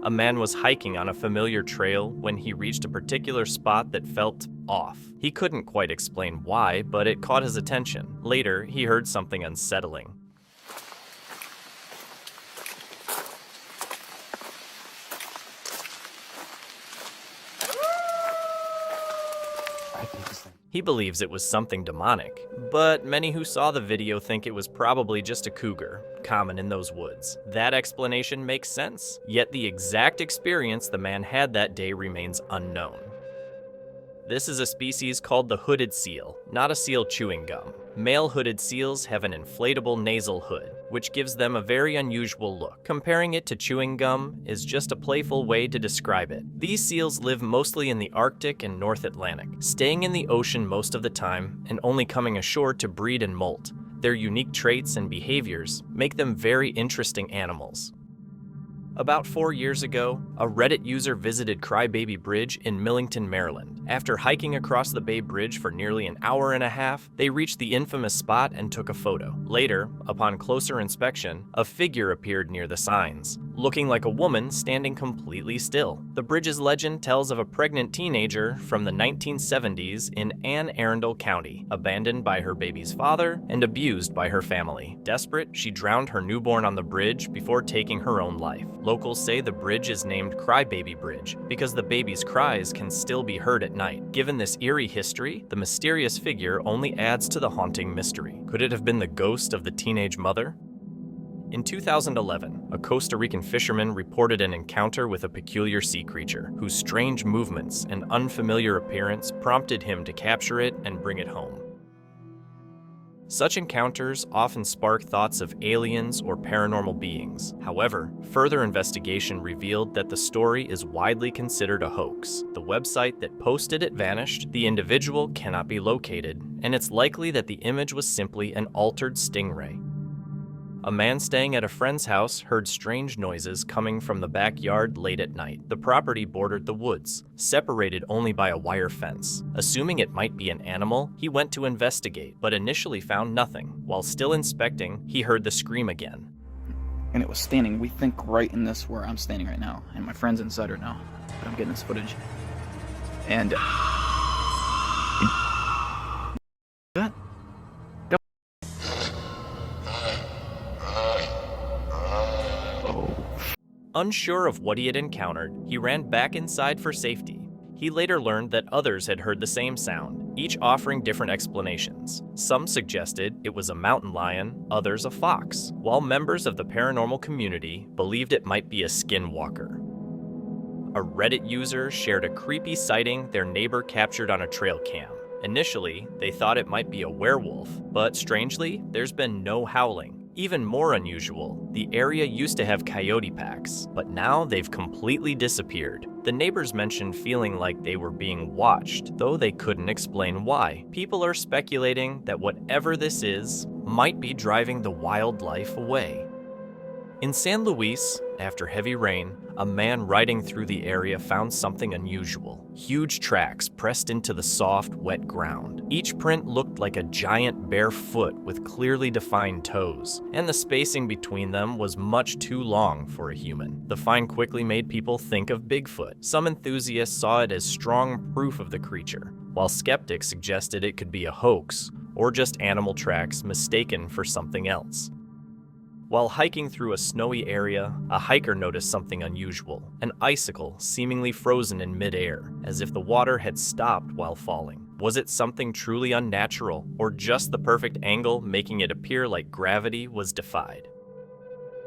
Speaker 2: A man was hiking on a familiar trail when he reached a particular spot that felt off. He couldn't quite explain why, but it caught his attention. Later, he heard something unsettling. He believes it was something demonic, but many who saw the video think it was probably just a cougar, common in those woods. That explanation makes sense, yet the exact experience the man had that day remains unknown. This is a species called the hooded seal, not a seal chewing gum. Male hooded seals have an inflatable nasal hood, which gives them a very unusual look. Comparing it to chewing gum is just a playful way to describe it. These seals live mostly in the Arctic and North Atlantic, staying in the ocean most of the time and only coming ashore to breed and molt. Their unique traits and behaviors make them very interesting animals. About 4 years ago, a Reddit user visited Crybaby Bridge in Millington, Maryland. After hiking across the Bay Bridge for nearly an hour and a half, they reached the infamous spot and took a photo. Later, upon closer inspection, a figure appeared near the signs, looking like a woman standing completely still. The bridge's legend tells of a pregnant teenager from the 1970s in Anne Arundel County, abandoned by her baby's father and abused by her family. Desperate, she drowned her newborn on the bridge before taking her own life. Locals say the bridge is named Crybaby Bridge because the baby's cries can still be heard at night. Given this eerie history, the mysterious figure only adds to the haunting mystery. Could it have been the ghost of the teenage mother? In 2011, a Costa Rican fisherman reported an encounter with a peculiar sea creature whose strange movements and unfamiliar appearance prompted him to capture it and bring it home. Such encounters often spark thoughts of aliens or paranormal beings. However, further investigation revealed that the story is widely considered a hoax. The website that posted it vanished, the individual cannot be located, and it's likely that the image was simply an altered stingray. A man staying at a friend's house heard strange noises coming from the backyard late at night. The property bordered the woods, separated only by a wire fence. Assuming it might be an animal, he went to investigate, but initially found nothing. While still inspecting, he heard the scream again.
Speaker 4: And it was standing, we think, right in this where I'm standing right now. And my friend's inside right now, but I'm getting this footage. And that.
Speaker 2: Unsure of what he had encountered, he ran back inside for safety. He later learned that others had heard the same sound, each offering different explanations. Some suggested it was a mountain lion, others a fox, while members of the paranormal community believed it might be a skinwalker. A Reddit user shared a creepy sighting their neighbor captured on a trail cam. Initially, they thought it might be a werewolf, but strangely, there's been no howling. Even more unusual, the area used to have coyote packs, but now they've completely disappeared. The neighbors mentioned feeling like they were being watched, though they couldn't explain why. People are speculating that whatever this is might be driving the wildlife away. In San Luis, after heavy rain, a man riding through the area found something unusual. Huge tracks pressed into the soft, wet ground. Each print looked like a giant bare foot with clearly defined toes, and the spacing between them was much too long for a human. The find quickly made people think of Bigfoot. Some enthusiasts saw it as strong proof of the creature, while skeptics suggested it could be a hoax or just animal tracks mistaken for something else. While hiking through a snowy area, a hiker noticed something unusual, an icicle seemingly frozen in midair, as if the water had stopped while falling. Was it something truly unnatural, or just the perfect angle making it appear like gravity was defied?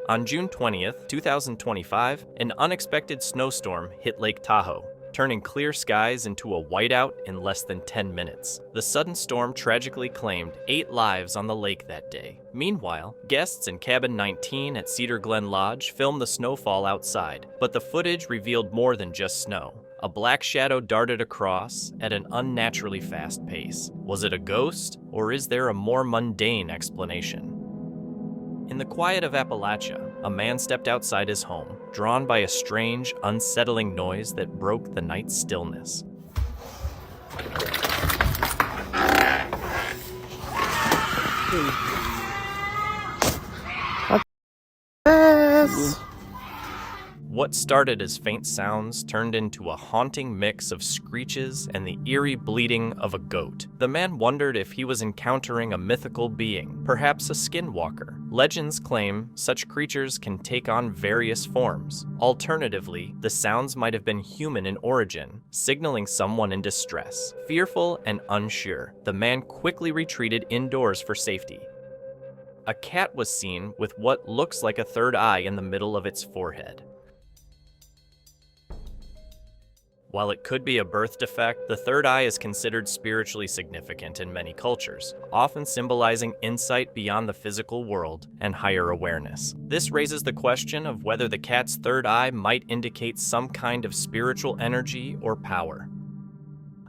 Speaker 2: On June 20th, 2025, an unexpected snowstorm hit Lake Tahoe, turning clear skies into a whiteout in less than 10 minutes. The sudden storm tragically claimed 8 lives on the lake that day. Meanwhile, guests in Cabin 19 at Cedar Glen Lodge filmed the snowfall outside, but the footage revealed more than just snow. A black shadow darted across at an unnaturally fast pace. Was it a ghost, or is there a more mundane explanation? In the quiet of Appalachia, a man stepped outside his home, drawn by a strange, unsettling noise that broke the night's stillness.
Speaker 1: This.
Speaker 2: What started as faint sounds turned into a haunting mix of screeches and the eerie bleating of a goat. The man wondered if he was encountering a mythical being, perhaps a skinwalker. Legends claim such creatures can take on various forms. Alternatively, the sounds might have been human in origin, signaling someone in distress. Fearful and unsure, the man quickly retreated indoors for safety. A cat was seen with what looks like a third eye in the middle of its forehead. While it could be a birth defect, the third eye is considered spiritually significant in many cultures, often symbolizing insight beyond the physical world and higher awareness. This raises the question of whether the cat's third eye might indicate some kind of spiritual energy or power.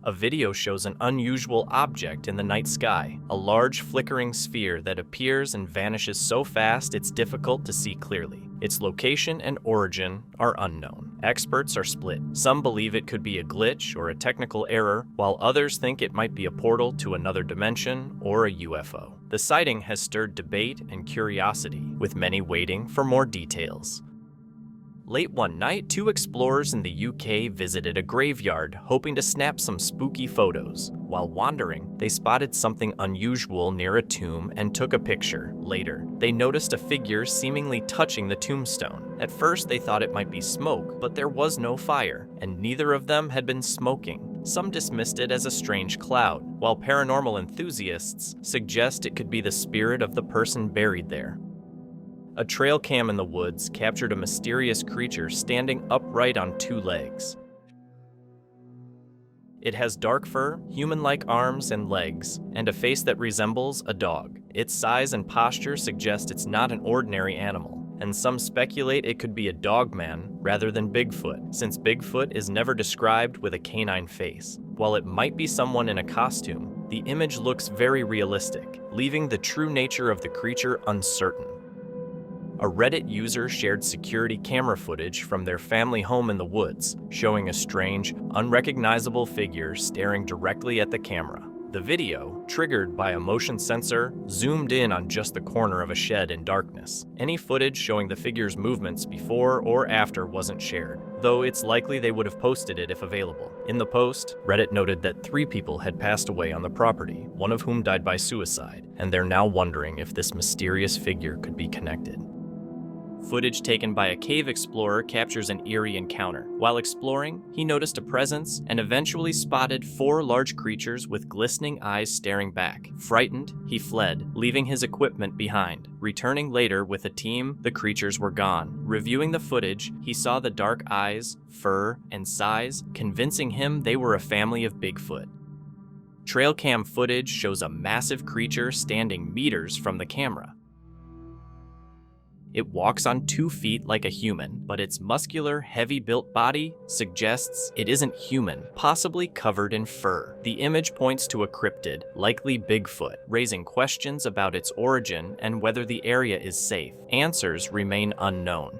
Speaker 2: A video shows an unusual object in the night sky, a large flickering sphere that appears and vanishes so fast it's difficult to see clearly. Its location and origin are unknown. Experts are split. Some believe it could be a glitch or a technical error, while others think it might be a portal to another dimension or a UFO. The sighting has stirred debate and curiosity, with many waiting for more details. Late one night, 2 explorers in the UK visited a graveyard, hoping to snap some spooky photos. While wandering, they spotted something unusual near a tomb and took a picture. Later, they noticed a figure seemingly touching the tombstone. At first, they thought it might be smoke, but there was no fire, and neither of them had been smoking. Some dismissed it as a strange cloud, while paranormal enthusiasts suggest it could be the spirit of the person buried there. A trail cam in the woods captured a mysterious creature standing upright on 2 legs. It has dark fur, human-like arms and legs, and a face that resembles a dog. Its size and posture suggest it's not an ordinary animal, and some speculate it could be a dogman rather than Bigfoot, since Bigfoot is never described with a canine face. While it might be someone in a costume, the image looks very realistic, leaving the true nature of the creature uncertain. A Reddit user shared security camera footage from their family home in the woods, showing a strange, unrecognizable figure staring directly at the camera. The video, triggered by a motion sensor, zoomed in on just the corner of a shed in darkness. Any footage showing the figure's movements before or after wasn't shared, though it's likely they would have posted it if available. In the post, Reddit noted that 3 people had passed away on the property, one of whom died by suicide, and they're now wondering if this mysterious figure could be connected. Footage taken by a cave explorer captures an eerie encounter. While exploring, he noticed a presence and eventually spotted 4 large creatures with glistening eyes staring back. Frightened, he fled, leaving his equipment behind. Returning later with a team, the creatures were gone. Reviewing the footage, he saw the dark eyes, fur, and size, convincing him they were a family of Bigfoot. Trail cam footage shows a massive creature standing meters from the camera. It walks on 2 feet like a human, but its muscular, heavy-built body suggests it isn't human, possibly covered in fur. The image points to a cryptid, likely Bigfoot, raising questions about its origin and whether the area is safe. Answers remain unknown.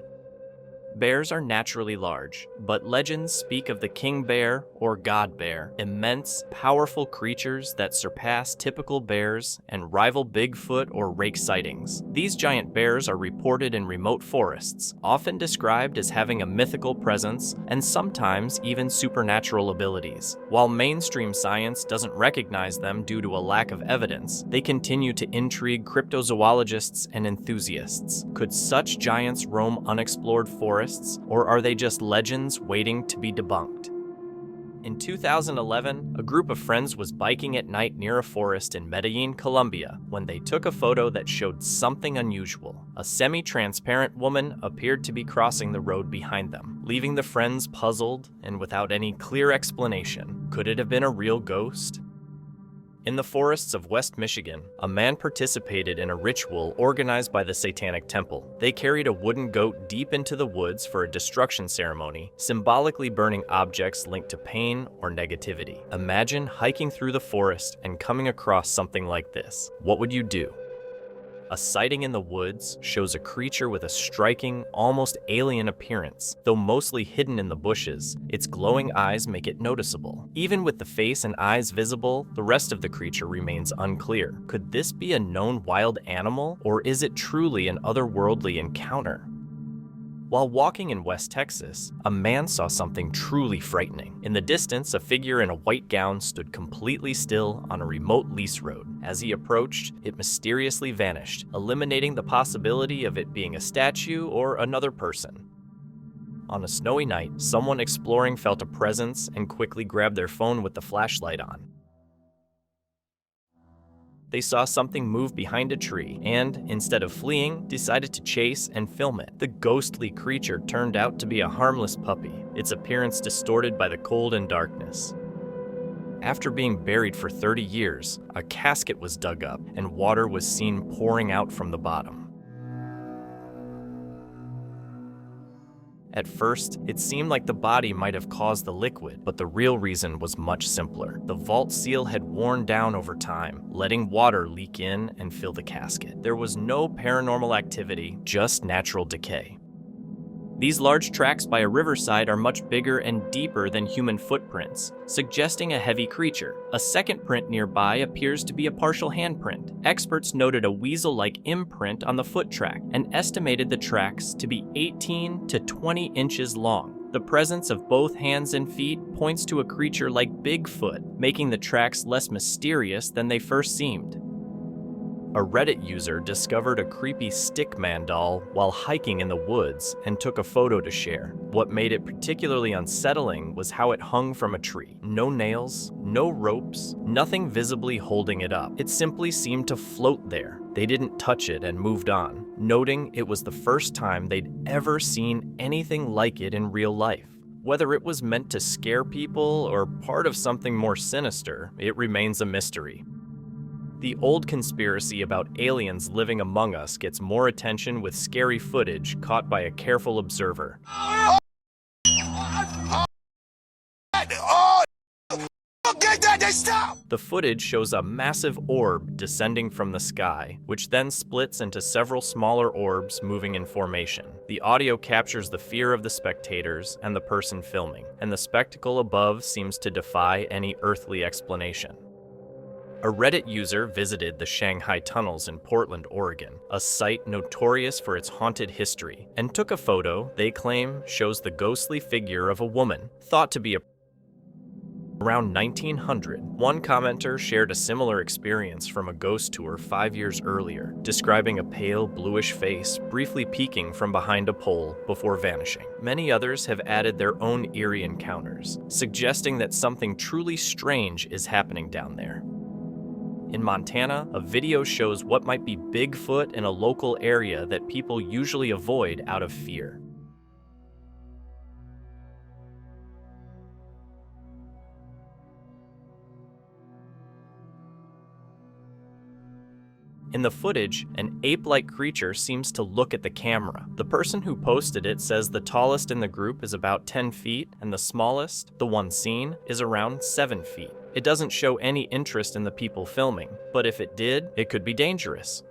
Speaker 2: Bears are naturally large, but legends speak of the king bear or god bear, immense, powerful creatures that surpass typical bears and rival Bigfoot or rake sightings. These giant bears are reported in remote forests, often described as having a mythical presence and sometimes even supernatural abilities. While mainstream science doesn't recognize them due to a lack of evidence, they continue to intrigue cryptozoologists and enthusiasts. Could such giants roam unexplored forests? Or are they just legends waiting to be debunked? In 2011, a group of friends was biking at night near a forest in Medellin, Colombia, when they took a photo that showed something unusual. A semi-transparent woman appeared to be crossing the road behind them, leaving the friends puzzled and without any clear explanation. Could it have been a real ghost? In the forests of West Michigan, a man participated in a ritual organized by the Satanic Temple. They carried a wooden goat deep into the woods for a destruction ceremony, symbolically burning objects linked to pain or negativity. Imagine hiking through the forest and coming across something like this. What would you do? A sighting in the woods shows a creature with a striking, almost alien appearance. Though mostly hidden in the bushes, its glowing eyes make it noticeable. Even with the face and eyes visible, the rest of the creature remains unclear. Could this be a known wild animal, or is it truly an otherworldly encounter? While walking in West Texas, a man saw something truly frightening. In the distance, a figure in a white gown stood completely still on a remote lease road. As he approached, it mysteriously vanished, eliminating the possibility of it being a statue or another person. On a snowy night, someone exploring felt a presence and quickly grabbed their phone with the flashlight on. They saw something move behind a tree and, instead of fleeing, decided to chase and film it. The ghostly creature turned out to be a harmless puppy, its appearance distorted by the cold and darkness. After being buried for 30 years, a casket was dug up and water was seen pouring out from the bottom. At first, it seemed like the body might have caused the liquid, but the real reason was much simpler. The vault seal had worn down over time, letting water leak in and fill the casket. There was no paranormal activity, just natural decay. These large tracks by a riverside are much bigger and deeper than human footprints, suggesting a heavy creature. A second print nearby appears to be a partial handprint. Experts noted a weasel-like imprint on the foot track and estimated the tracks to be 18 to 20 inches long. The presence of both hands and feet points to a creature like Bigfoot, making the tracks less mysterious than they first seemed. A Reddit user discovered a creepy stickman doll while hiking in the woods and took a photo to share. What made it particularly unsettling was how it hung from a tree. No nails, no ropes, nothing visibly holding it up. It simply seemed to float there. They didn't touch it and moved on, noting it was the first time they'd ever seen anything like it in real life. Whether it was meant to scare people or part of something more sinister, it remains a mystery. The old conspiracy about aliens living among us gets more attention with scary footage caught by a careful observer. The footage shows a massive orb descending from the sky, which then splits into several smaller orbs moving in formation. The audio captures the fear of the spectators and the person filming, and the spectacle above seems to defy any earthly explanation. A Reddit user visited the Shanghai tunnels in Portland, Oregon, a site notorious for its haunted history, and took a photo they claim shows the ghostly figure of a woman, thought to be around 1900. One commenter shared a similar experience from a ghost tour 5 years earlier, describing a pale bluish face briefly peeking from behind a pole before vanishing. Many others have added their own eerie encounters, suggesting that something truly strange is happening down there. In Montana, a video shows what might be Bigfoot in a local area that people usually avoid out of fear. In the footage, an ape-like creature seems to look at the camera. The person who posted it says the tallest in the group is about 10 feet, and the smallest, the one seen, is around 7 feet. It doesn't show any interest in the people filming, but if it did, it could be dangerous.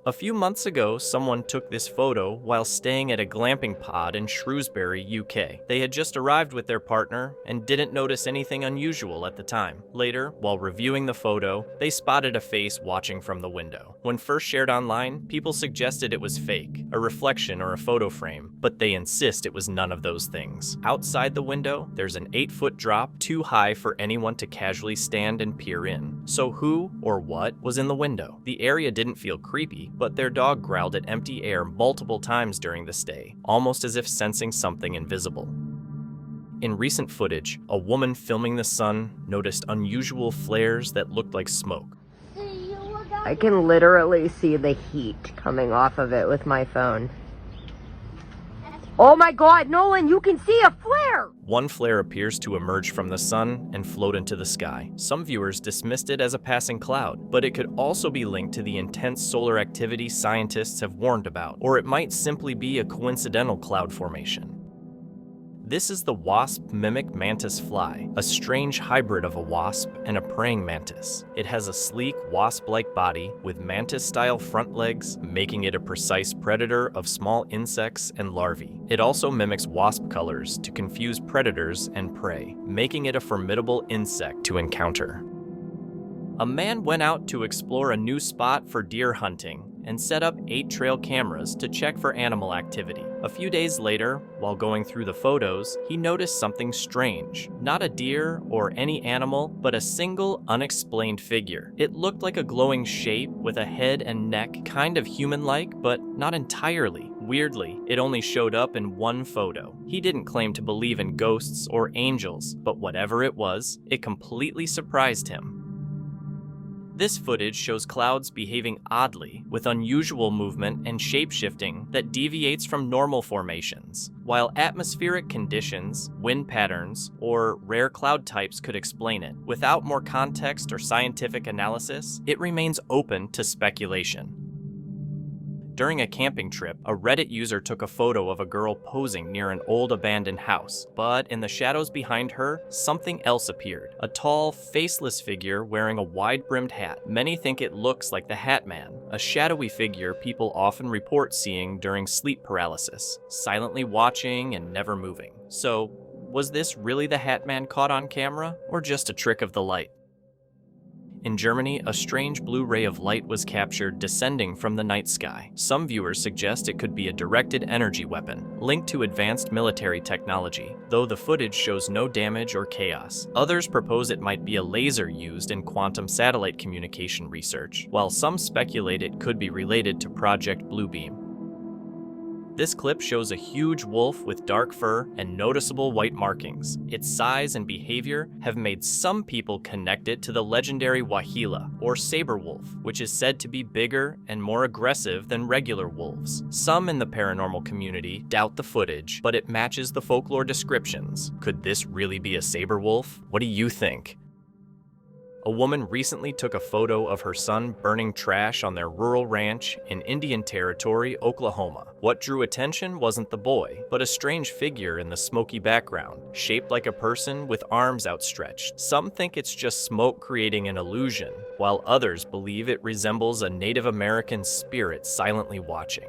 Speaker 2: A few months ago, someone took this photo while staying at a glamping pod in Shrewsbury, UK. They had just arrived with their partner and didn't notice anything unusual at the time. Later, while reviewing the photo, they spotted a face watching from the window. When first shared online, people suggested it was fake, a reflection or a photo frame, but they insist it was none of those things. Outside the window, there's an 8-foot drop too high for anyone to casually stand and peer in. So who or what was in the window? The area didn't feel creepy, but their dog growled at empty air multiple times during the stay, almost as if sensing something invisible. In recent footage, a woman filming the sun noticed unusual flares that looked like smoke.
Speaker 1: I can literally see the heat coming off of it with my phone. Oh my God, Nolan, you can see a flare!
Speaker 2: One flare appears to emerge from the sun and float into the sky. Some viewers dismissed it as a passing cloud, but it could also be linked to the intense solar activity scientists have warned about, or it might simply be a coincidental cloud formation. This is the wasp mimic mantis fly, a strange hybrid of a wasp and a praying mantis. It has a sleek, wasp-like body with mantis-style front legs, making it a precise predator of small insects and larvae. It also mimics wasp colors to confuse predators and prey, making it a formidable insect to encounter. A man went out to explore a new spot for deer hunting and set up 8 trail cameras to check for animal activity. A few days later, while going through the photos, he noticed something strange. Not a deer or any animal, but a single unexplained figure. It looked like a glowing shape with a head and neck, kind of human-like, but not entirely. Weirdly, it only showed up in one photo. He didn't claim to believe in ghosts or angels, but whatever it was, it completely surprised him. This footage shows clouds behaving oddly, with unusual movement and shape-shifting that deviates from normal formations. While atmospheric conditions, wind patterns, or rare cloud types could explain it, without more context or scientific analysis, it remains open to speculation. During a camping trip, a Reddit user took a photo of a girl posing near an old abandoned house, but in the shadows behind her, something else appeared. A tall, faceless figure wearing a wide-brimmed hat. Many think it looks like the Hat Man, a shadowy figure people often report seeing during sleep paralysis, silently watching and never moving. So, was this really the Hat Man caught on camera, or just a trick of the light? In Germany, a strange blue ray of light was captured descending from the night sky. Some viewers suggest it could be a directed energy weapon, linked to advanced military technology, though the footage shows no damage or chaos. Others propose it might be a laser used in quantum satellite communication research, while some speculate it could be related to Project Bluebeam. This clip shows a huge wolf with dark fur and noticeable white markings. Its size and behavior have made some people connect it to the legendary Wahila, or saber wolf, which is said to be bigger and more aggressive than regular wolves. Some in the paranormal community doubt the footage, but it matches the folklore descriptions. Could this really be a saber wolf? What do you think? A woman recently took a photo of her son burning trash on their rural ranch in Indian Territory, Oklahoma. What drew attention wasn't the boy, but a strange figure in the smoky background, shaped like a person with arms outstretched. Some think it's just smoke creating an illusion, while others believe it resembles a Native American spirit silently watching.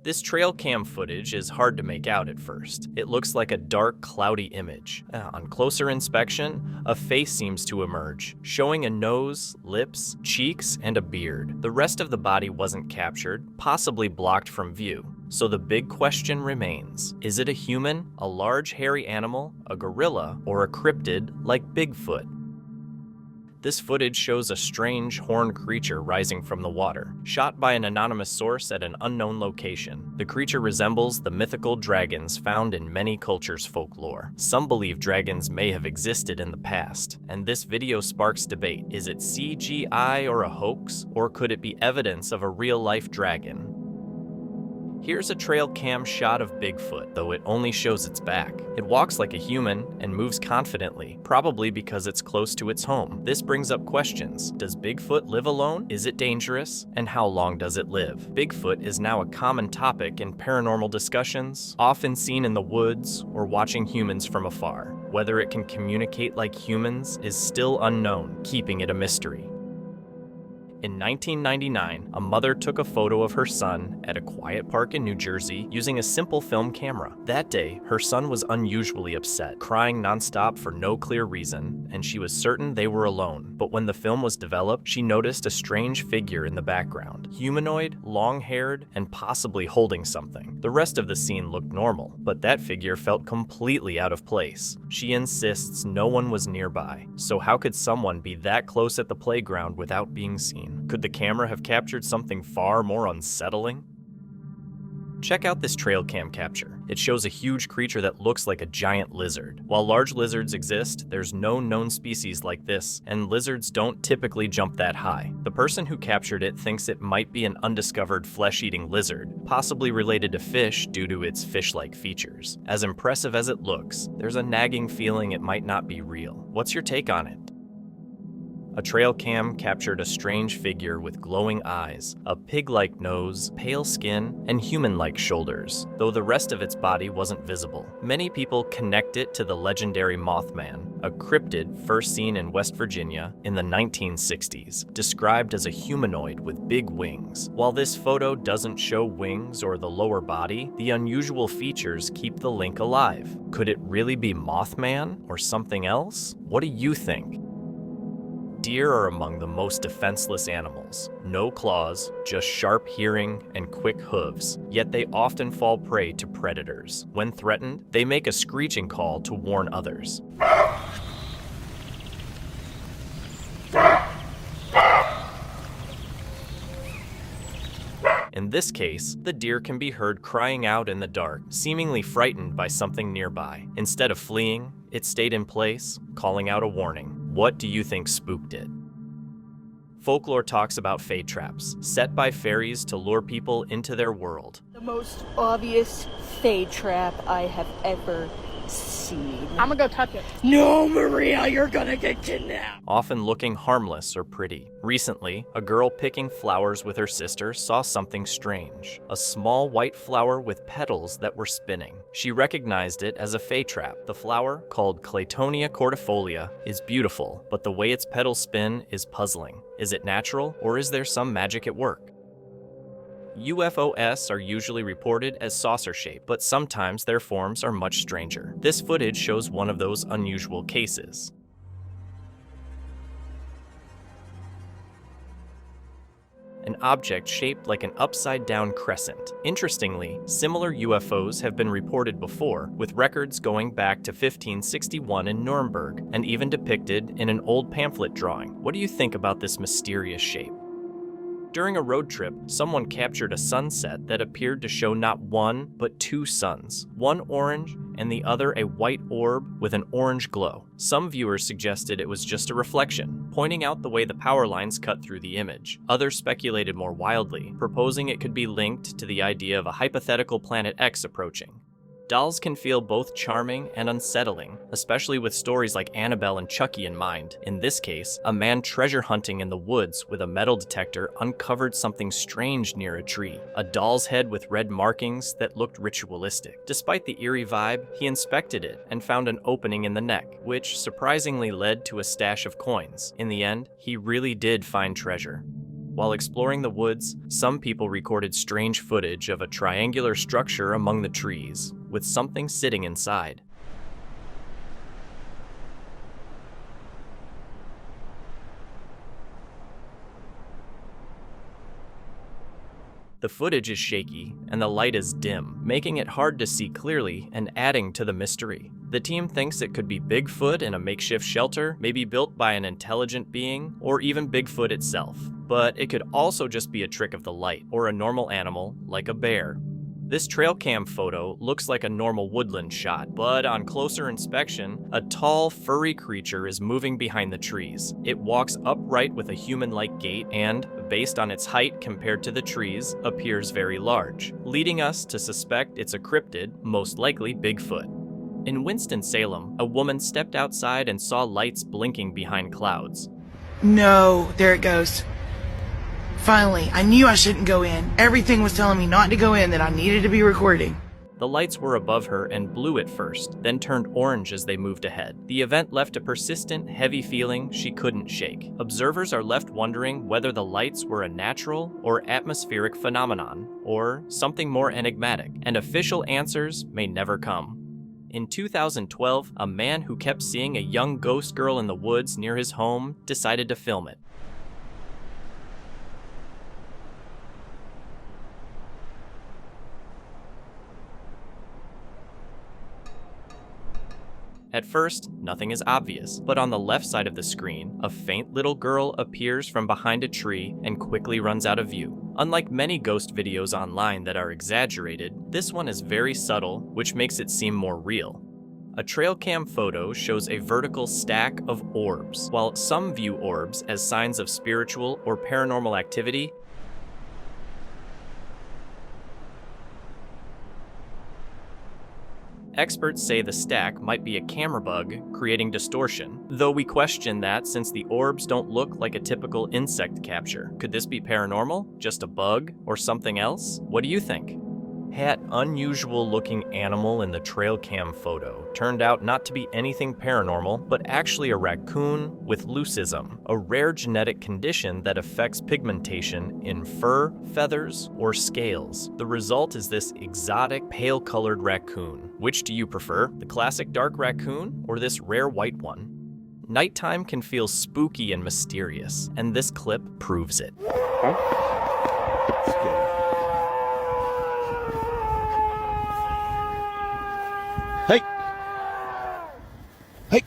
Speaker 2: This trail cam footage is hard to make out at first. It looks like a dark, cloudy image. On closer inspection, a face seems to emerge, showing a nose, lips, cheeks, and a beard. The rest of the body wasn't captured, possibly blocked from view. So the big question remains, is it a human, a large hairy animal, a gorilla, or a cryptid like Bigfoot? This footage shows a strange horned creature rising from the water, shot by an anonymous source at an unknown location. The creature resembles the mythical dragons found in many cultures' folklore. Some believe dragons may have existed in the past, and this video sparks debate. Is it CGI or a hoax, or could it be evidence of a real-life dragon? Here's a trail cam shot of Bigfoot, though it only shows its back. It walks like a human and moves confidently, probably because it's close to its home. This brings up questions. Does Bigfoot live alone? Is it dangerous? And how long does it live? Bigfoot is now a common topic in paranormal discussions, often seen in the woods or watching humans from afar. Whether it can communicate like humans is still unknown, keeping it a mystery. In 1999, a mother took a photo of her son at a quiet park in New Jersey using a simple film camera. That day, her son was unusually upset, crying nonstop for no clear reason, and she was certain they were alone. But when the film was developed, she noticed a strange figure in the background. Humanoid, long-haired, and possibly holding something. The rest of the scene looked normal, but that figure felt completely out of place. She insists no one was nearby, so how could someone be that close at the playground without being seen? Could the camera have captured something far more unsettling? Check out this trail cam capture. It shows a huge creature that looks like a giant lizard. While large lizards exist, there's no known species like this, and lizards don't typically jump that high. The person who captured it thinks it might be an undiscovered flesh-eating lizard, possibly related to fish due to its fish-like features. As impressive as it looks, there's a nagging feeling it might not be real. What's your take on it? A trail cam captured a strange figure with glowing eyes, a pig-like nose, pale skin, and human-like shoulders, though the rest of its body wasn't visible. Many people connect it to the legendary Mothman, a cryptid first seen in West Virginia in the 1960s, described as a humanoid with big wings. While this photo doesn't show wings or the lower body, the unusual features keep the link alive. Could it really be Mothman or something else? What do you think? Deer are among the most defenseless animals. No claws, just sharp hearing and quick hooves, yet they often fall prey to predators. When threatened, they make a screeching call to warn others. In this case, the deer can be heard crying out in the dark, seemingly frightened by something nearby. Instead of fleeing, it stayed in place, calling out a warning. What do you think spooked it? Folklore talks about fae traps, set by fairies to lure people into their world.
Speaker 10: The most obvious fae trap I have ever seen.
Speaker 7: I'm gonna go touch it.
Speaker 10: No, Maria, you're gonna get kidnapped.
Speaker 2: Often looking harmless or pretty. Recently, a girl picking flowers with her sister saw something strange. A small white flower with petals that were spinning. She recognized it as a fae trap. The flower, called Claytonia cordifolia, is beautiful, but the way its petals spin is puzzling. Is it natural, or is there some magic at work? UFOs are usually reported as saucer-shaped, but sometimes their forms are much stranger. This footage shows one of those unusual cases. An object shaped like an upside-down crescent. Interestingly, similar UFOs have been reported before, with records going back to 1561 in Nuremberg, and even depicted in an old pamphlet drawing. What do you think about this mysterious shape? During a road trip, someone captured a sunset that appeared to show not one, but two suns, one orange and the other a white orb with an orange glow. Some viewers suggested it was just a reflection, pointing out the way the power lines cut through the image. Others speculated more wildly, proposing it could be linked to the idea of a hypothetical Planet X approaching. Dolls can feel both charming and unsettling, especially with stories like Annabelle and Chucky in mind. In this case, a man treasure hunting in the woods with a metal detector uncovered something strange near a tree, a doll's head with red markings that looked ritualistic. Despite the eerie vibe, he inspected it and found an opening in the neck, which surprisingly led to a stash of coins. In the end, he really did find treasure. While exploring the woods, some people recorded strange footage of a triangular structure among the trees, with something sitting inside. The footage is shaky, and the light is dim, making it hard to see clearly and adding to the mystery. The team thinks it could be Bigfoot in a makeshift shelter, maybe built by an intelligent being, or even Bigfoot itself. But it could also just be a trick of the light, or a normal animal, like a bear. This trail cam photo looks like a normal woodland shot, but on closer inspection, a tall, furry creature is moving behind the trees. It walks upright with a human-like gait and, based on its height compared to the trees, appears very large, leading us to suspect it's a cryptid, most likely Bigfoot. In Winston-Salem, a woman stepped outside and saw lights blinking behind clouds.
Speaker 11: No, there it goes. Finally, I knew I shouldn't go in. Everything was telling me not to go in, that I needed to be recording.
Speaker 2: The lights were above her and blue at first, then turned orange as they moved ahead. The event left a persistent, heavy feeling she couldn't shake. Observers are left wondering whether the lights were a natural or atmospheric phenomenon, or something more enigmatic, and official answers may never come. In 2012, a man who kept seeing a young ghost girl in the woods near his home decided to film it. At first, nothing is obvious, but on the left side of the screen, a faint little girl appears from behind a tree and quickly runs out of view. Unlike many ghost videos online that are exaggerated, this one is very subtle, which makes it seem more real. A trail cam photo shows a vertical stack of orbs. While some view orbs as signs of spiritual or paranormal activity, experts say the stack might be a camera bug creating distortion, though we question that since the orbs don't look like a typical insect capture. Could this be paranormal? Just a bug? Or something else? What do you think? That unusual looking animal in the trail cam photo turned out not to be anything paranormal, but actually a raccoon with leucism, a rare genetic condition that affects pigmentation in fur, feathers, or scales. The result is this exotic, pale-colored raccoon. Which do you prefer, the classic dark raccoon or this rare white one? Nighttime can feel spooky and mysterious, and this clip proves it.
Speaker 6: Hey! Hey!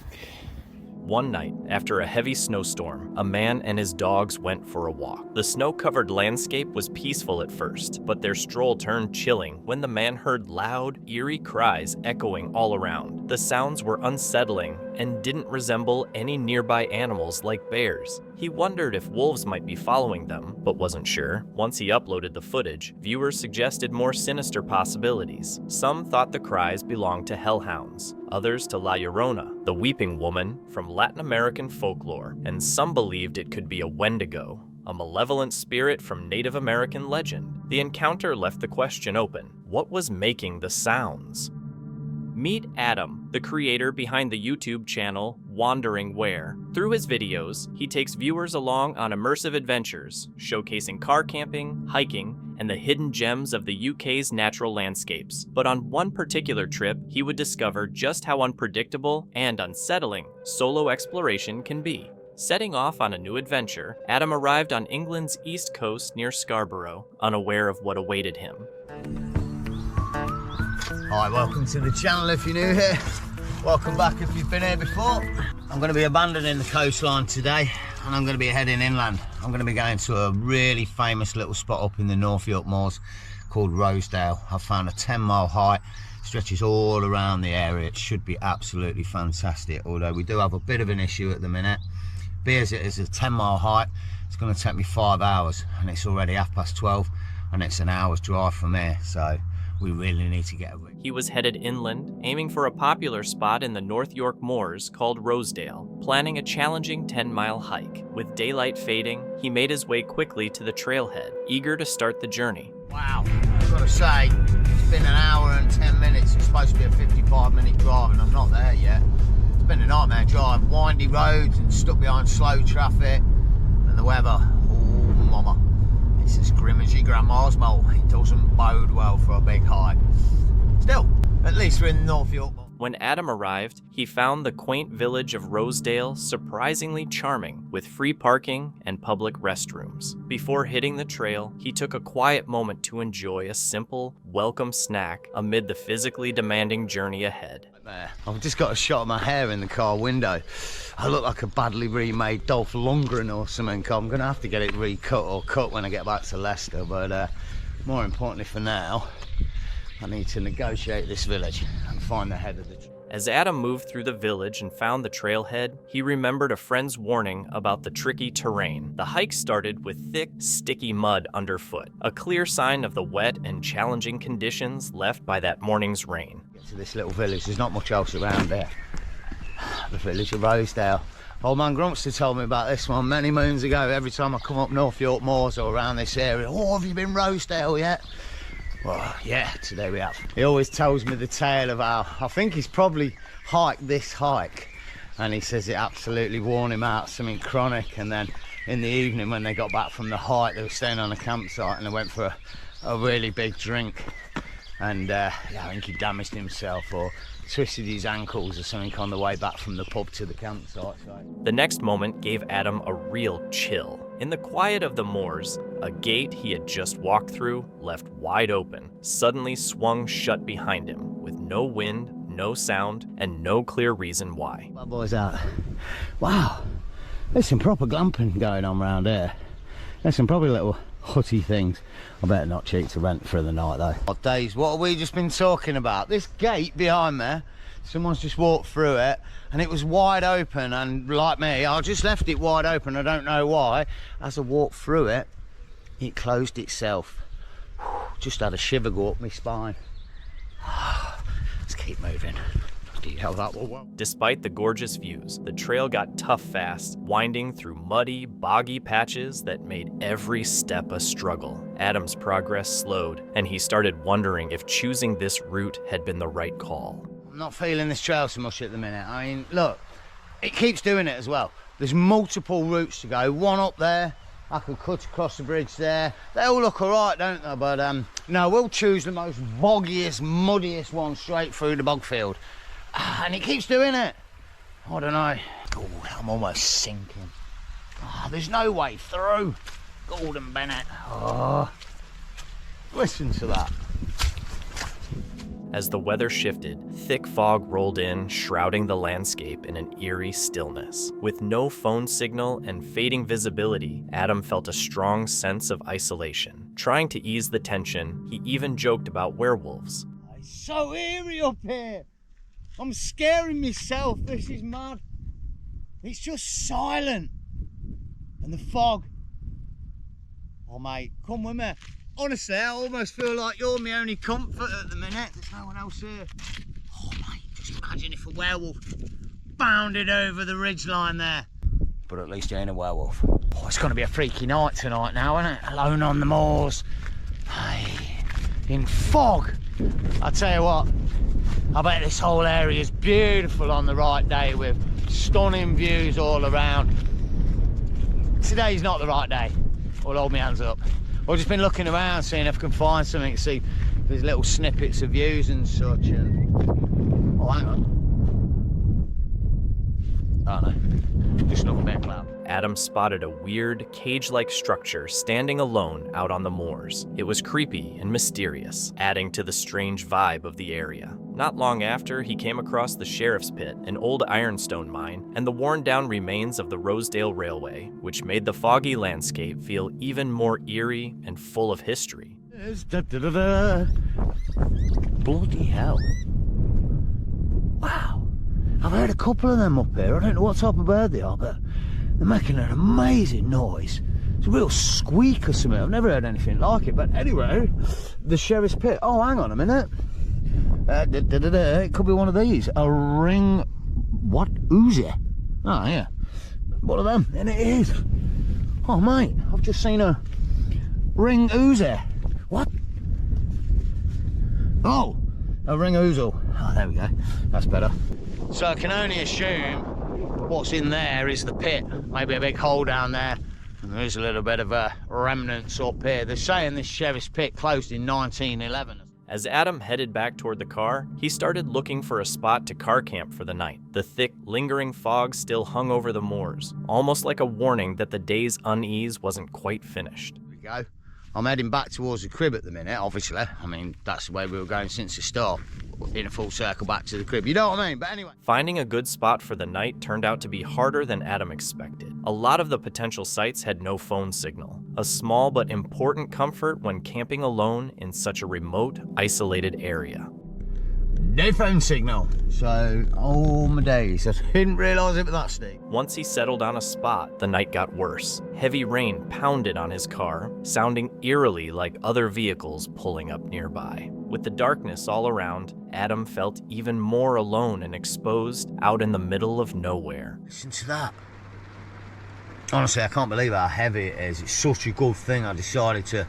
Speaker 2: One night, after a heavy snowstorm, a man and his dogs went for a walk. The snow-covered landscape was peaceful at first, but their stroll turned chilling when the man heard loud, eerie cries echoing all around. The sounds were unsettling and didn't resemble any nearby animals like bears. He wondered if wolves might be following them, but wasn't sure. Once he uploaded the footage, viewers suggested more sinister possibilities. Some thought the cries belonged to hellhounds, others to La Llorona, the weeping woman from Latin American folklore, and some believed it could be a Wendigo, a malevolent spirit from Native American legend. The encounter left the question open: what was making the sounds? Meet Adam, the creator behind the YouTube channel Wandering Where. Through his videos, he takes viewers along on immersive adventures, showcasing car camping, hiking, and the hidden gems of the UK's natural landscapes. But on one particular trip, he would discover just how unpredictable and unsettling solo exploration can be. Setting off on a new adventure, Adam arrived on England's east coast near Scarborough, unaware of what awaited him.
Speaker 12: Hi, welcome to the channel if you're new here. Welcome back if you've been here before. I'm going to be abandoning the coastline today and I'm going to be heading inland. I'm going to be going to a really famous little spot up in the North York Moors called Rosedale. I've found a 10-mile hike, stretches all around the area. It should be absolutely fantastic, although we do have a bit of an issue at the minute. Being as it is a 10-mile hike, it's going to take me 5 hours and it's already 12:30 and it's an hour's drive from here, so we really need to get away.
Speaker 2: He was headed inland, aiming for a popular spot in the North York Moors called Rosedale, planning a challenging 10-mile hike. With daylight fading, he made his way quickly to the trailhead, eager to start the journey.
Speaker 12: Wow, I've got to say, it's been an hour and 10 minutes. It's supposed to be a 55-minute drive and I'm not there yet. It's been a nightmare drive, windy roads and stuck behind slow traffic, and the weather, oh mama. It's as grim as your grandma's mole. It doesn't bode well for a big hike. Still, at least we're in North York.
Speaker 2: When Adam arrived, he found the quaint village of Rosedale surprisingly charming, with free parking and public restrooms. Before hitting the trail, he took a quiet moment to enjoy a simple, welcome snack amid the physically demanding journey ahead.
Speaker 12: I've just got a shot of my hair in the car window. I look like a badly remade Dolph Lundgren or something. I'm going to have to get it recut or cut when I get back to Leicester, but more importantly for now, I need to negotiate this village and find the head of the tree.
Speaker 2: As Adam moved through the village and found the trailhead, he remembered a friend's warning about the tricky terrain. The hike started with thick, sticky mud underfoot, a clear sign of the wet and challenging conditions left by that morning's rain.
Speaker 12: Get to this little village, there's not much else around there. The village of Rosedale. Old man Grumpster told me about this one many moons ago. Every time I come up North York Moors or around this area, oh, have you been Rosedale yet? Well, yeah, today we have. He always tells me the tale of how, I think he's probably hiked this hike, and he says it absolutely worn him out, something chronic, and then in the evening when they got back from the hike, they were staying on a campsite and they went for a really big drink, and yeah, I think he damaged himself or twisted his ankles or something on the way back from the pub to the campsite.
Speaker 2: The next moment gave Adam a real chill. In the quiet of the moors, a gate he had just walked through, left wide open, suddenly swung shut behind him, with no wind, no sound, and no clear reason why.
Speaker 12: What boy's out? Wow, there's some proper glamping going on around here. There's some probably little hutty things. I better not cheap to rent for the night though. Oh, days, what have we just been talking about? This gate behind there, someone's just walked through it and it was wide open, and like me, I just left it wide open, I don't know why. As I walked through it, it closed itself. Just had a shiver go up my spine. Let's keep moving. Hell, that will work.
Speaker 2: Despite the gorgeous views, the trail got tough fast, winding through muddy, boggy patches that made every step a struggle. Adam's progress slowed, and he started wondering if choosing this route had been the right call.
Speaker 12: I'm not feeling this trail so much at the minute. I mean, look, it keeps doing it as well. There's multiple routes to go. One up there, I could cut across the bridge there. They all look all right, don't they? But no, we'll choose the most boggiest, muddiest one straight through the bog field. And it keeps doing it. I don't know. Oh, I'm almost sinking. Oh, there's no way through. Gordon Bennett. Oh, listen to that.
Speaker 2: As the weather shifted, thick fog rolled in, shrouding the landscape in an eerie stillness. With no phone signal and fading visibility, Adam felt a strong sense of isolation. Trying to ease the tension, he even joked about werewolves.
Speaker 12: It's so eerie up here. I'm scaring myself. This is mad. It's just silent. And the fog. Oh, mate, come with me. Honestly, I almost feel like you're my only comfort at the minute. There's no one else here. Oh, mate, just imagine if a werewolf bounded over the ridgeline there. But at least you ain't a werewolf. Oh, it's going to be a freaky night tonight now, isn't it? Alone on the moors. Hey, in fog. I tell you what, I bet this whole area is beautiful on the right day with stunning views all around. Today's not the right day. I'll hold my hands up. I've just been looking around, seeing if I can find something to see if there's little snippets of views and such. And... oh, hang on. Oh no, just another bit of cloud.
Speaker 2: Adam spotted a weird, cage-like structure standing alone out on the moors. It was creepy and mysterious, adding to the strange vibe of the area. Not long after, he came across the Sheriff's Pit, an old ironstone mine, and the worn-down remains of the Rosedale Railway, which made the foggy landscape feel even more eerie and full of history.
Speaker 12: Bloody hell. Wow. I've heard a couple of them up here. I don't know what type of bird they are, but they're making an amazing noise. It's a real squeak or something. I've never heard anything like it. But anyway, the Sheriff's Pit. Oh, hang on a minute. It could be one of these. A ring... what? Uzi? Oh, yeah. One of them. And it is. Oh, mate. I've just seen a ring Uzi. What? Oh, a ring oozle. Oh, there we go. That's better. So I can only assume what's in there is the pit. Maybe a big hole down there. And there is a little bit of remnants up here. They're saying this Sheriff's Pit closed in 1911.
Speaker 2: As Adam headed back toward the car, he started looking for a spot to car camp for the night. The thick, lingering fog still hung over the moors, almost like a warning that the day's unease wasn't quite finished.
Speaker 12: Here we go. I'm heading back towards the crib at the minute, obviously. I mean, that's the way we were going since the start. In a full circle back to the crib, you know what I mean? But anyway.
Speaker 2: Finding a good spot for the night turned out to be harder than Adam expected. A lot of the potential sites had no phone signal. a small but important comfort when camping alone in such a remote, isolated area.
Speaker 12: No phone signal. So, oh my days, I didn't realise it was that steep.
Speaker 2: Once he settled on a spot, the night got worse. Heavy rain pounded on his car, sounding eerily like other vehicles pulling up nearby. With the darkness all around, Adam felt even more alone and exposed out in the middle of nowhere.
Speaker 12: Listen to that. Honestly, I can't believe how heavy it is. It's such a good thing I decided to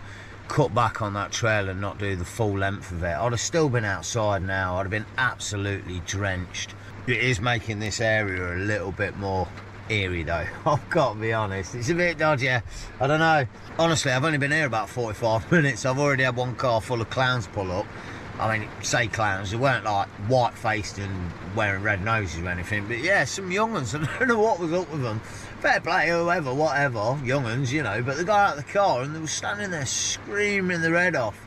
Speaker 12: cut back on that trail and not do the full length of it. I'd have still been outside now. I'd have been absolutely drenched. It is making this area a little bit more eerie though. I've got to be honest. It's a bit dodgy. I don't know. Honestly, I've only been here about 45 minutes. I've already had one car full of clowns pull up. I mean, say clowns, they weren't like white-faced and wearing red noses or anything, but yeah, some young uns. I don't know what was up with them. Fair play, whoever, whatever, young uns, you know, but they got out of the car and they were standing there screaming their head off.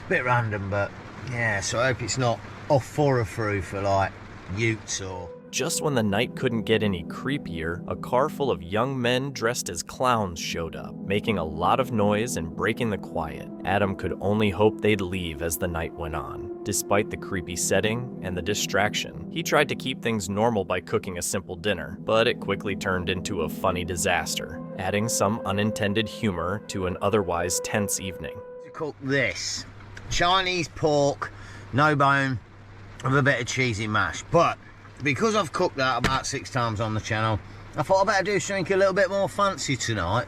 Speaker 12: Bit random, but yeah, so I hope it's not off through for like utes or...
Speaker 2: Just when the night couldn't get any creepier, a car full of young men dressed as clowns showed up, making a lot of noise and breaking the quiet. Adam could only hope they'd leave as the night went on. Despite the creepy setting and the distraction, he tried to keep things normal by cooking a simple dinner, but it quickly turned into a funny disaster, adding some unintended humor to an otherwise tense evening.
Speaker 12: To cook this Chinese pork, no bone, with a bit of cheesy mash, but because I've cooked that about 6 times on the channel, I thought I'd better do something a little bit more fancy tonight.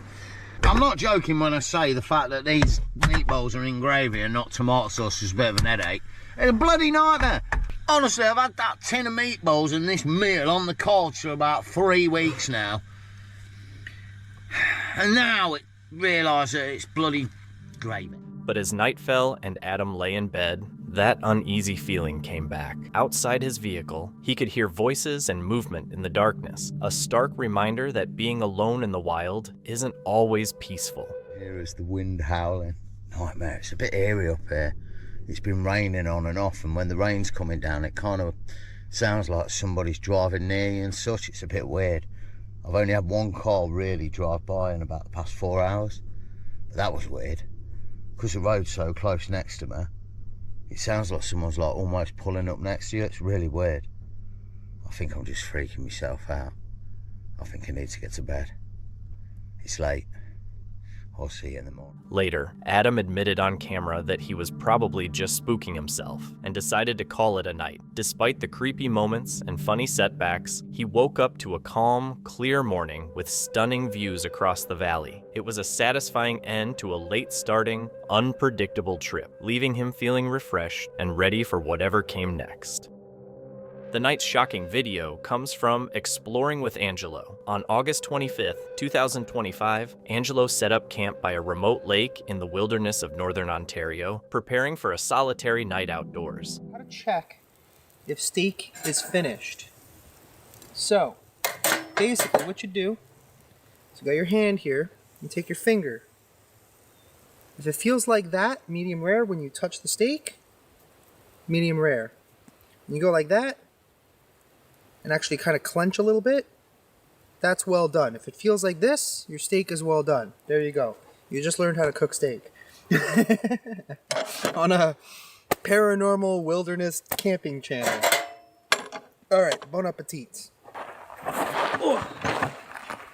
Speaker 12: I'm not joking when I say the fact that these meatballs are in gravy and not tomato sauce is a bit of an headache. It's a bloody nightmare. Honestly, I've had that tin of meatballs and this meal on the couch for about 3 weeks now. And now I realise that it's bloody gravy.
Speaker 2: But as night fell and Adam lay in bed, that uneasy feeling came back. Outside his vehicle, he could hear voices and movement in the darkness, a stark reminder that being alone in the wild isn't always peaceful.
Speaker 12: Here is the wind howling. Nightmare, it's a bit eerie up here. It's been raining on and off, and when the rain's coming down, it kind of sounds like somebody's driving near you and such. It's a bit weird. I've only had one car really drive by in about the past 4 hours, but that was weird. Because the road's so close next to me, it sounds like someone's like almost pulling up next to you. It's really weird. I think I'm just freaking myself out. I think I need to get to bed. It's late. I'll see you in the morning.
Speaker 2: Later, Adam admitted on camera that he was probably just spooking himself and decided to call it a night. Despite the creepy moments and funny setbacks, he woke up to a calm, clear morning with stunning views across the valley. It was a satisfying end to a late-starting, unpredictable trip, leaving him feeling refreshed and ready for whatever came next. The night's shocking video comes from Exploring with Angelo. On August 25th, 2025, Angelo set up camp by a remote lake in the wilderness of northern Ontario, preparing for a solitary night outdoors.
Speaker 13: How to check if steak is finished. So, basically what you do is you got your hand here, and take your finger. If it feels like that, medium rare, when you touch the steak, medium rare. When you go like that, and actually kind of clench a little bit, that's well done. If it feels like this, your steak is well done. There you go. You just learned how to cook steak. On a paranormal wilderness camping channel. Alright, bon appetit. Oh.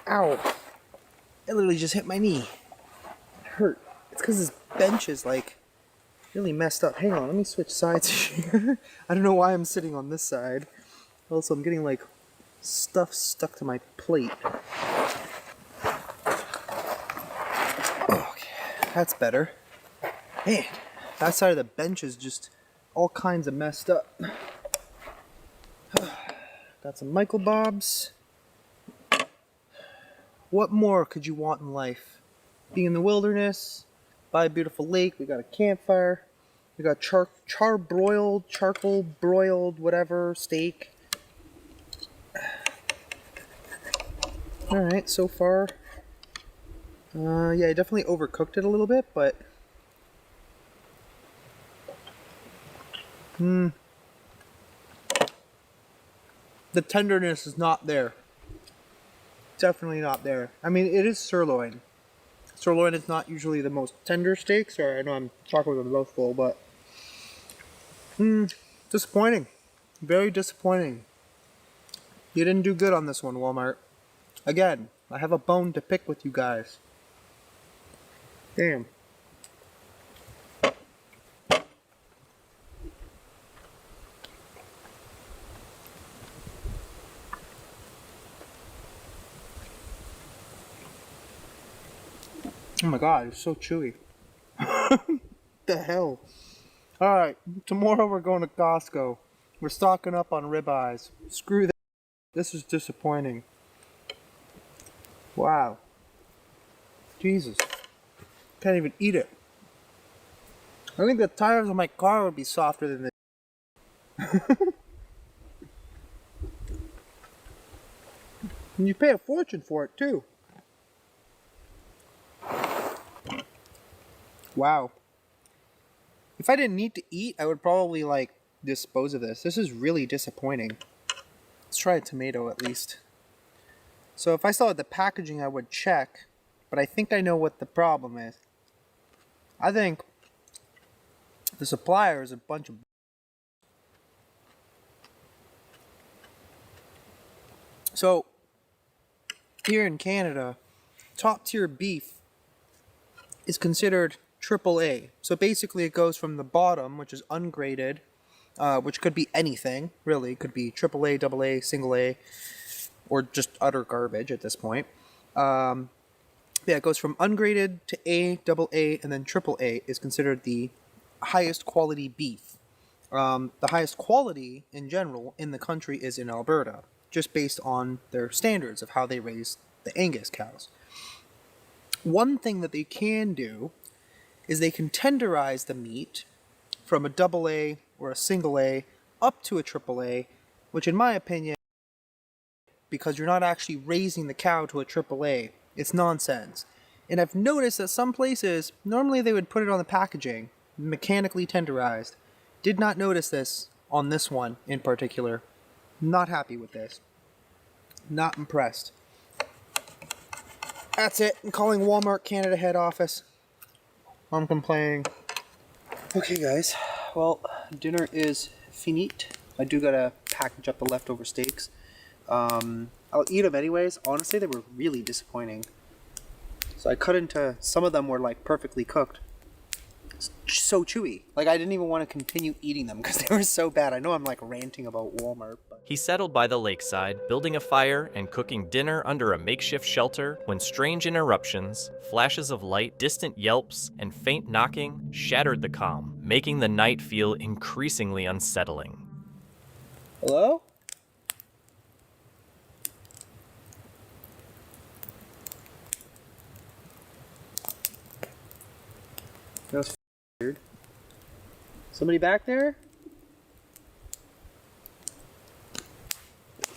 Speaker 13: Ow. I literally just hit my knee. It hurt. It's because this bench is like really messed up. Hang on, let me switch sides here. I don't know why I'm sitting on this side. Also, I'm getting like stuff stuck to my plate. Okay, that's better. Man, that side of the bench is just all kinds of messed up. Got some Michael Bobs. What more could you want in life? Being in the wilderness, by a beautiful lake, we got a campfire, we got charcoal broiled, whatever, steak. Alright, so far, yeah, I definitely overcooked it a little bit, but the tenderness is not there. Definitely not there. I mean, it is sirloin, Sirloin is not usually the most tender steak. Sorry, I know I'm talking with a mouthful, but disappointing. Very disappointing. You didn't do good on this one, Walmart. Again, I have a bone to pick with you guys. Damn. Oh my god, it's so chewy. The hell? Alright, tomorrow we're going to Costco. We're stocking up on ribeyes. Screw that. This is disappointing. Wow. Jesus. Can't even eat it. I think the tires on my car would be softer than this. And you pay a fortune for it too. Wow. If I didn't need to eat, I would probably like dispose of this. This is really disappointing. Let's try a tomato at least. So if I saw the packaging, I would check, but I think I know what the problem is. I think the supplier is a bunch of... So, here in Canada, top tier beef is considered AAA. So basically it goes from the bottom, which is ungraded, which could be anything, really. It could be AAA, AA, single A, or just utter garbage at this point. Yeah, it goes from ungraded to A, AA, and then AAA is considered the highest quality beef. The highest quality in general in the country is in Alberta, just based on their standards of how they raise the Angus cows. One thing that they can do is they can tenderize the meat from a AA or a single A up to a AAA, which in my opinion, because you're not actually raising the cow to a AAA, it's nonsense. And I've noticed that some places, normally they would put it on the packaging, mechanically tenderized. Did not notice this on this one in particular. Not happy with this. Not impressed. That's it. I'm calling Walmart Canada head office. I'm complaining. Okay guys, well, dinner is finite. I do gotta package up the leftover steaks. I'll eat them anyways. Honestly, they were really disappointing. So I cut into, some of them were like perfectly cooked. It's so chewy. Like I didn't even want to continue eating them because they were so bad. I know I'm like ranting about Walmart, but...
Speaker 2: He settled by the lakeside, building a fire and cooking dinner under a makeshift shelter when strange interruptions, flashes of light, distant yelps, and faint knocking shattered the calm, making the night feel increasingly unsettling.
Speaker 13: Hello? That was weird. Somebody back there?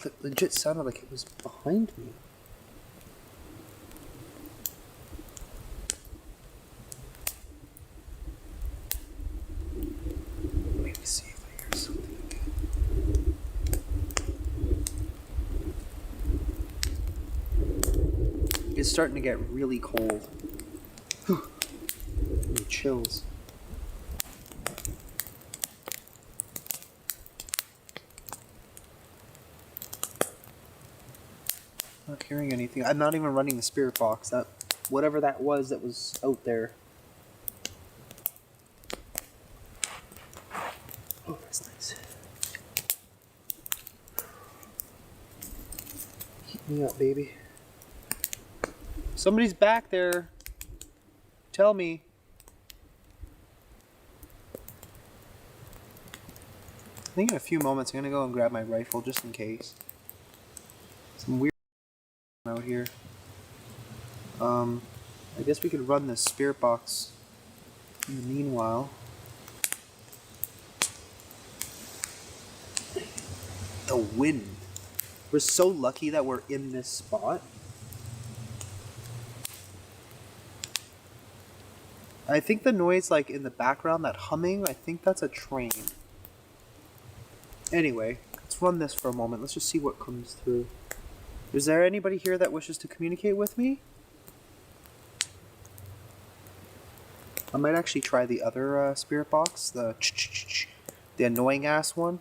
Speaker 13: It legit sounded like it was behind me. Let me see if I hear something again. It's starting to get really cold. Chills. Not hearing anything. I'm not even running the spirit box. That whatever that was out there. Oh, that's nice. Keep me up, baby. Somebody's back there. Tell me. I think in a few moments I'm gonna go and grab my rifle just in case. Some weird out here. I guess we could run the spirit box in the meanwhile. The wind. We're so lucky that we're in this spot. I think the noise like in the background, that humming, I think that's a train. Anyway, let's run this for a moment. Let's just see what comes through. Is there anybody here that wishes to communicate with me? I might actually try the other spirit box, the annoying ass one,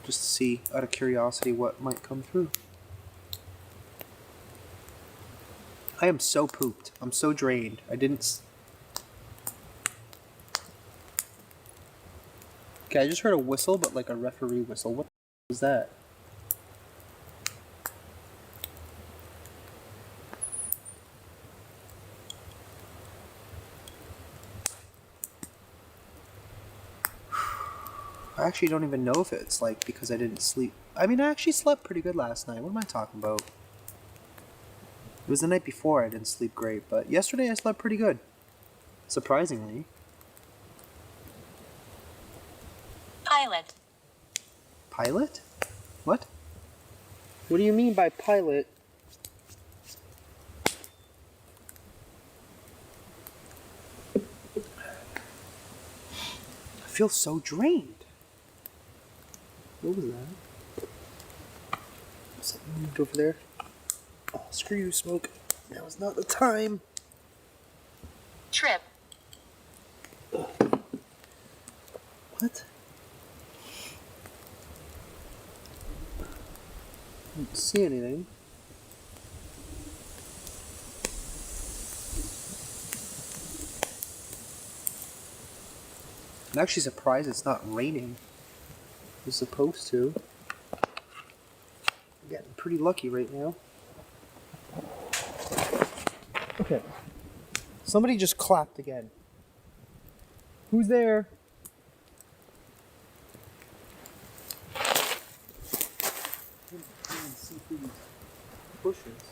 Speaker 13: just to see, out of curiosity, what might come through. I am so pooped. I'm so drained. I didn't... Okay, I just heard a whistle, but like a referee whistle. What was that? I actually don't even know if it's like because I didn't sleep. I mean, I actually slept pretty good last night. What am I talking about? It was the night before I didn't sleep great, but yesterday I slept pretty good. Surprisingly.
Speaker 14: Pilot.
Speaker 13: Pilot? What? What do you mean by pilot? I feel so drained. What was that? Something moved over there. Oh, screw you, smoke. Now is not the time.
Speaker 14: Trip.
Speaker 13: What? I don't see anything. I'm actually surprised it's not raining. It's supposed to. I'm getting pretty lucky right now. Okay. Somebody just clapped again. Who's there? I can't even see through these bushes.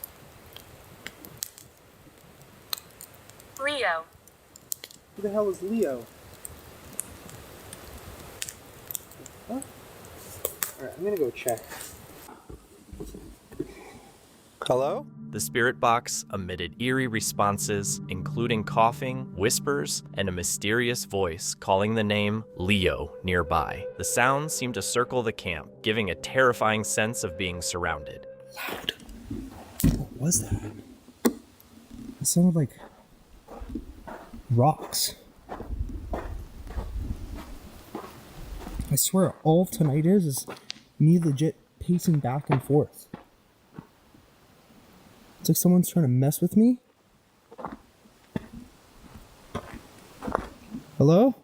Speaker 14: Leo.
Speaker 13: Who the hell is Leo? Huh? Alright, I'm gonna go check. Hello?
Speaker 2: The spirit box emitted eerie responses, including coughing, whispers, and a mysterious voice calling the name Leo nearby. The sounds seemed to circle the camp, giving a terrifying sense of being surrounded.
Speaker 13: Loud. What was that? It sounded like rocks. I swear, all tonight is me legit pacing back and forth. It's like someone's trying to mess with me. Hello?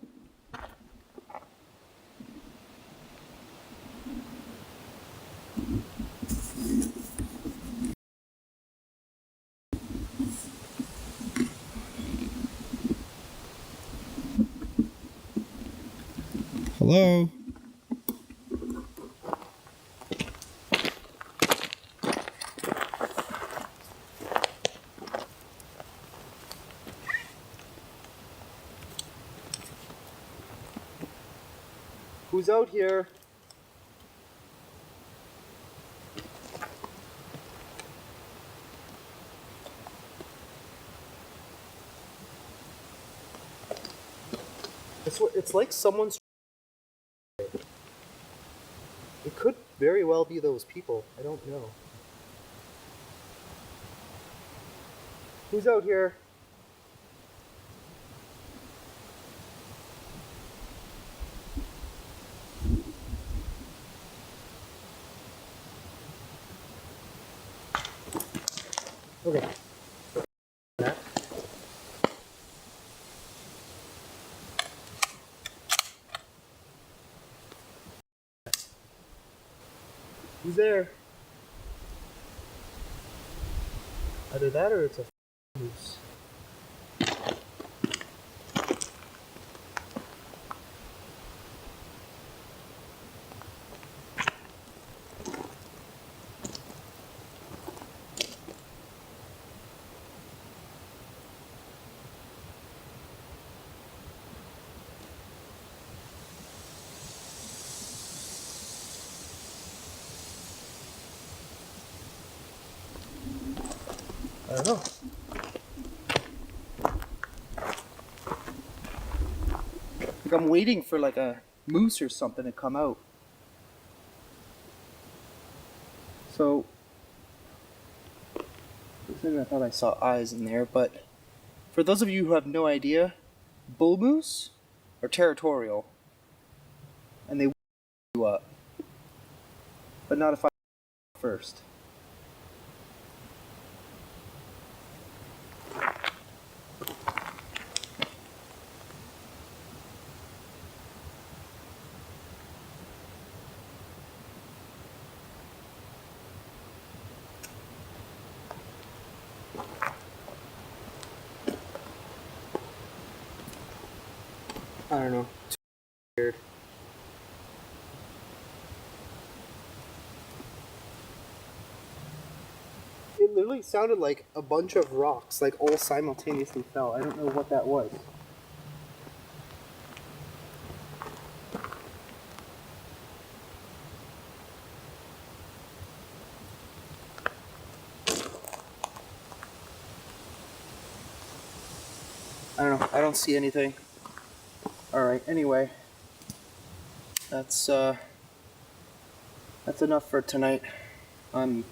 Speaker 13: Hello? Who's out here? It's like someone's... It could very well be those people. I don't know. Who's out here? Okay. Who's there? Either that or it's a moose. I don't know. Like I'm waiting for like a moose or something to come out. So, for a second I thought I saw eyes in there, but For those of you who have no idea, bull moose are territorial, and they you up. But not if I first. I don't know. It's weird. It literally sounded like a bunch of rocks, like all simultaneously fell. I don't know what that was. I don't know. I don't see anything. Alright, anyway. That's enough for tonight. I'm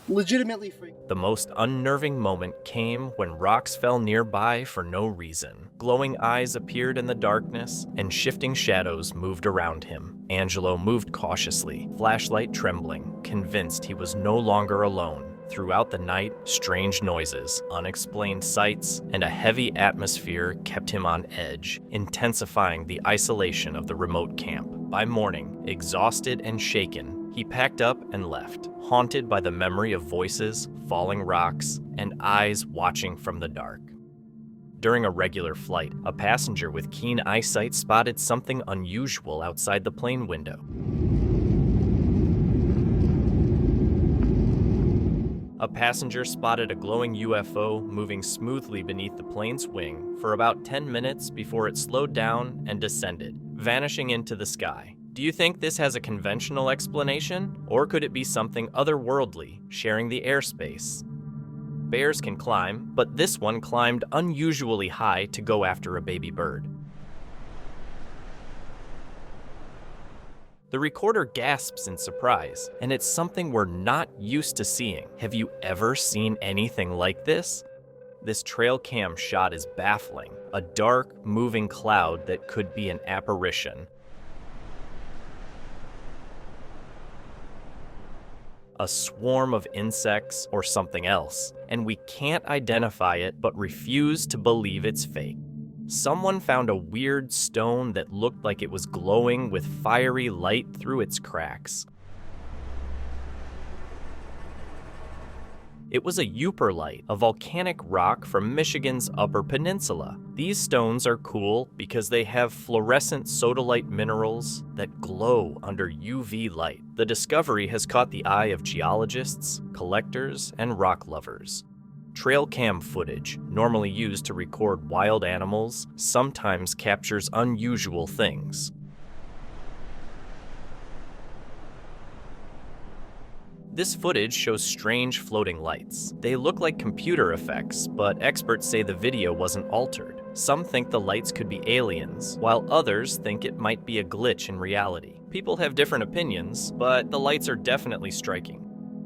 Speaker 13: legitimately freaked.
Speaker 2: The most unnerving moment came when rocks fell nearby for no reason. Glowing eyes appeared in the darkness, and shifting shadows moved around him. Angelo moved cautiously, flashlight trembling, convinced he was no longer alone. Throughout the night, strange noises, unexplained sights, and a heavy atmosphere kept him on edge, intensifying the isolation of the remote camp. By morning, exhausted and shaken, he packed up and left, haunted by the memory of voices, falling rocks, and eyes watching from the dark. During a regular flight, a passenger with keen eyesight spotted something unusual outside the plane window. A passenger spotted a glowing UFO moving smoothly beneath the plane's wing for about 10 minutes before it slowed down and descended, vanishing into the sky. Do you think this has a conventional explanation, or could it be something otherworldly, sharing the airspace? Bears can climb, but this one climbed unusually high to go after a baby bird. The recorder gasps in surprise, and it's something we're not used to seeing. Have you ever seen anything like this? This trail cam shot is baffling, a dark, moving cloud that could be an apparition. A swarm of insects or something else, and we can't identify it but refuse to believe it's fake. Someone found a weird stone that looked like it was glowing with fiery light through its cracks. It was a euperlite, a volcanic rock from Michigan's Upper Peninsula. These stones are cool because they have fluorescent sodalite minerals that glow under UV light. The discovery has caught the eye of geologists, collectors, and rock lovers. Trail cam footage, normally used to record wild animals, sometimes captures unusual things. This footage shows strange floating lights. They look like computer effects, but experts say the video wasn't altered. Some think the lights could be aliens, while others think it might be a glitch in reality. People have different opinions, but the lights are definitely striking.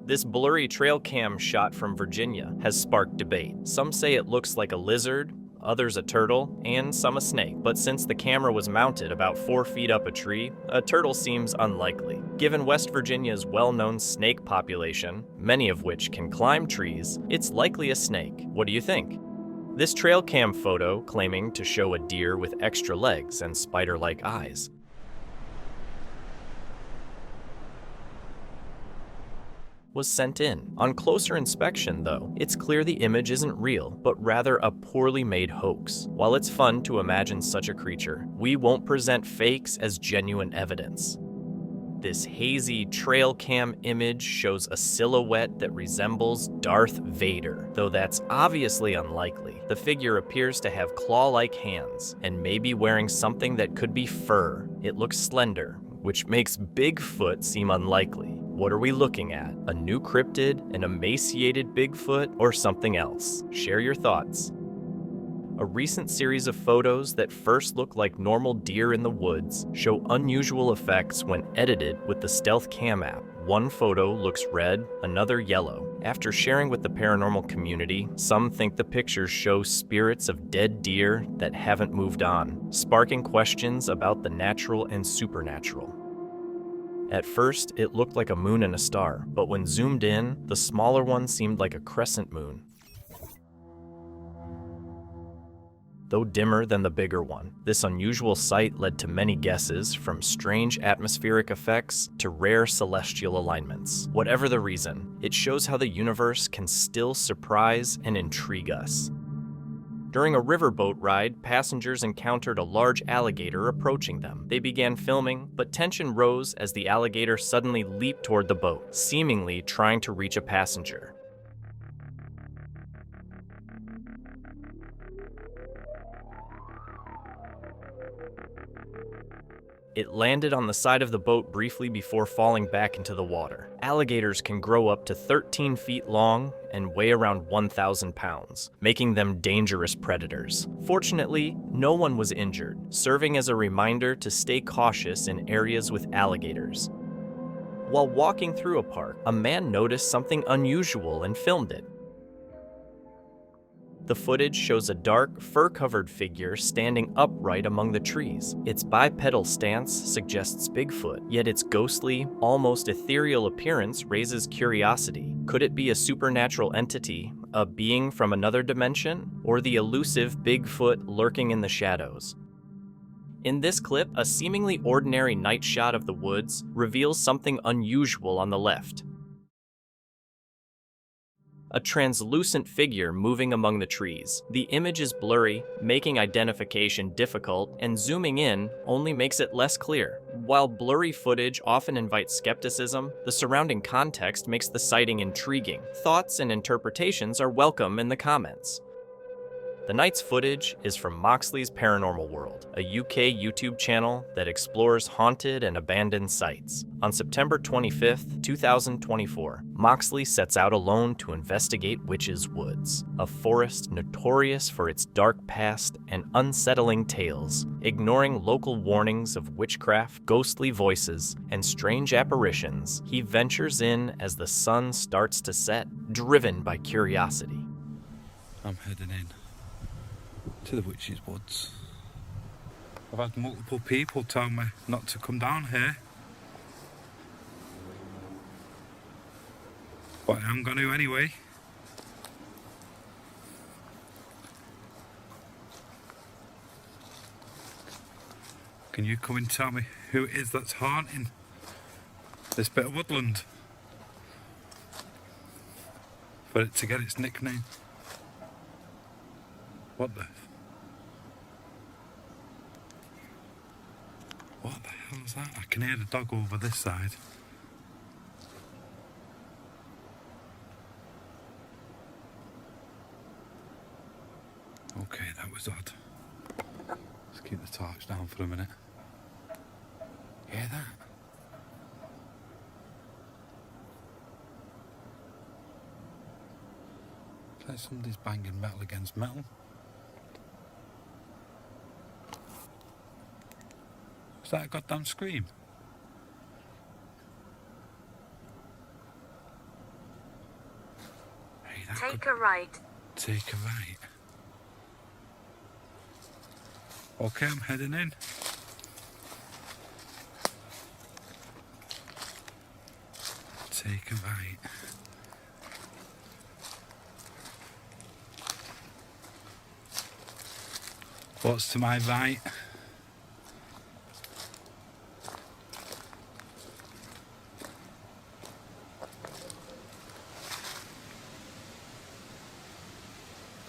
Speaker 2: This blurry trail cam shot from Virginia has sparked debate. Some say it looks like a lizard, others a turtle, and some a snake. But since the camera was mounted about 4 feet up a tree, a turtle seems unlikely. Given West Virginia's well-known snake population, many of which can climb trees, it's likely a snake. What do you think? This trail cam photo, claiming to show a deer with extra legs and spider-like eyes, was sent in. On closer inspection, though, it's clear the image isn't real, but rather a poorly made hoax. While it's fun to imagine such a creature, we won't present fakes as genuine evidence. This hazy trail cam image shows a silhouette that resembles Darth Vader, though that's obviously unlikely. The figure appears to have claw-like hands, and may be wearing something that could be fur. It looks slender, which makes Bigfoot seem unlikely. What are we looking at? A new cryptid, an emaciated Bigfoot, or something else? Share your thoughts. A recent series of photos that first look like normal deer in the woods show unusual effects when edited with the Stealth Cam app. One photo looks red, another yellow, After sharing with the paranormal community, some think the pictures show spirits of dead deer that haven't moved on, sparking questions about the natural and supernatural. At first, it looked like a moon and a star, but when zoomed in, the smaller one seemed like a crescent moon, though dimmer than the bigger one. This unusual sight led to many guesses, from strange atmospheric effects to rare celestial alignments. Whatever the reason, it shows how the universe can still surprise and intrigue us. During a riverboat ride, passengers encountered a large alligator approaching them. They began filming, but tension rose as the alligator suddenly leaped toward the boat, seemingly trying to reach a passenger. It landed on the side of the boat briefly before falling back into the water. Alligators can grow up to 13 feet long and weigh around 1,000 pounds, making them dangerous predators. Fortunately, no one was injured, serving as a reminder to stay cautious in areas with alligators. While walking through a park, a man noticed something unusual and filmed it. The footage shows a dark, fur-covered figure standing upright among the trees. Its bipedal stance suggests Bigfoot, yet its ghostly, almost ethereal appearance raises curiosity. Could it be a supernatural entity, a being from another dimension, or the elusive Bigfoot lurking in the shadows? In this clip, a seemingly ordinary night shot of the woods reveals something unusual on the left. A translucent figure moving among the trees. The image is blurry, making identification difficult, and zooming in only makes it less clear. While blurry footage often invites skepticism, the surrounding context makes the sighting intriguing. Thoughts and interpretations are welcome in the comments. The night's footage is from Moxley's Paranormal World, a UK YouTube channel that explores haunted and abandoned sites. On September 25th, 2024, Moxley sets out alone to investigate Witch's Woods, a forest notorious for its dark past and unsettling tales. Ignoring local warnings of witchcraft, ghostly voices, and strange apparitions, he ventures in as the sun starts to set, driven by curiosity.
Speaker 15: I'm heading in to the Witch's Woods. I've had multiple people tell me not to come down here, but I'm going to anyway. Can you come and tell me who it is that's haunting this bit of woodland for it to get its nickname? What the hell is that? I can hear the dog over this side. Okay, that was odd. Let's keep the torch down for a minute. Hear that? It's like somebody's banging metal against metal. Is that a goddamn scream? Hey,
Speaker 14: Take a right.
Speaker 15: Take a right. Okay, I'm heading in. Take a right. What's to my right?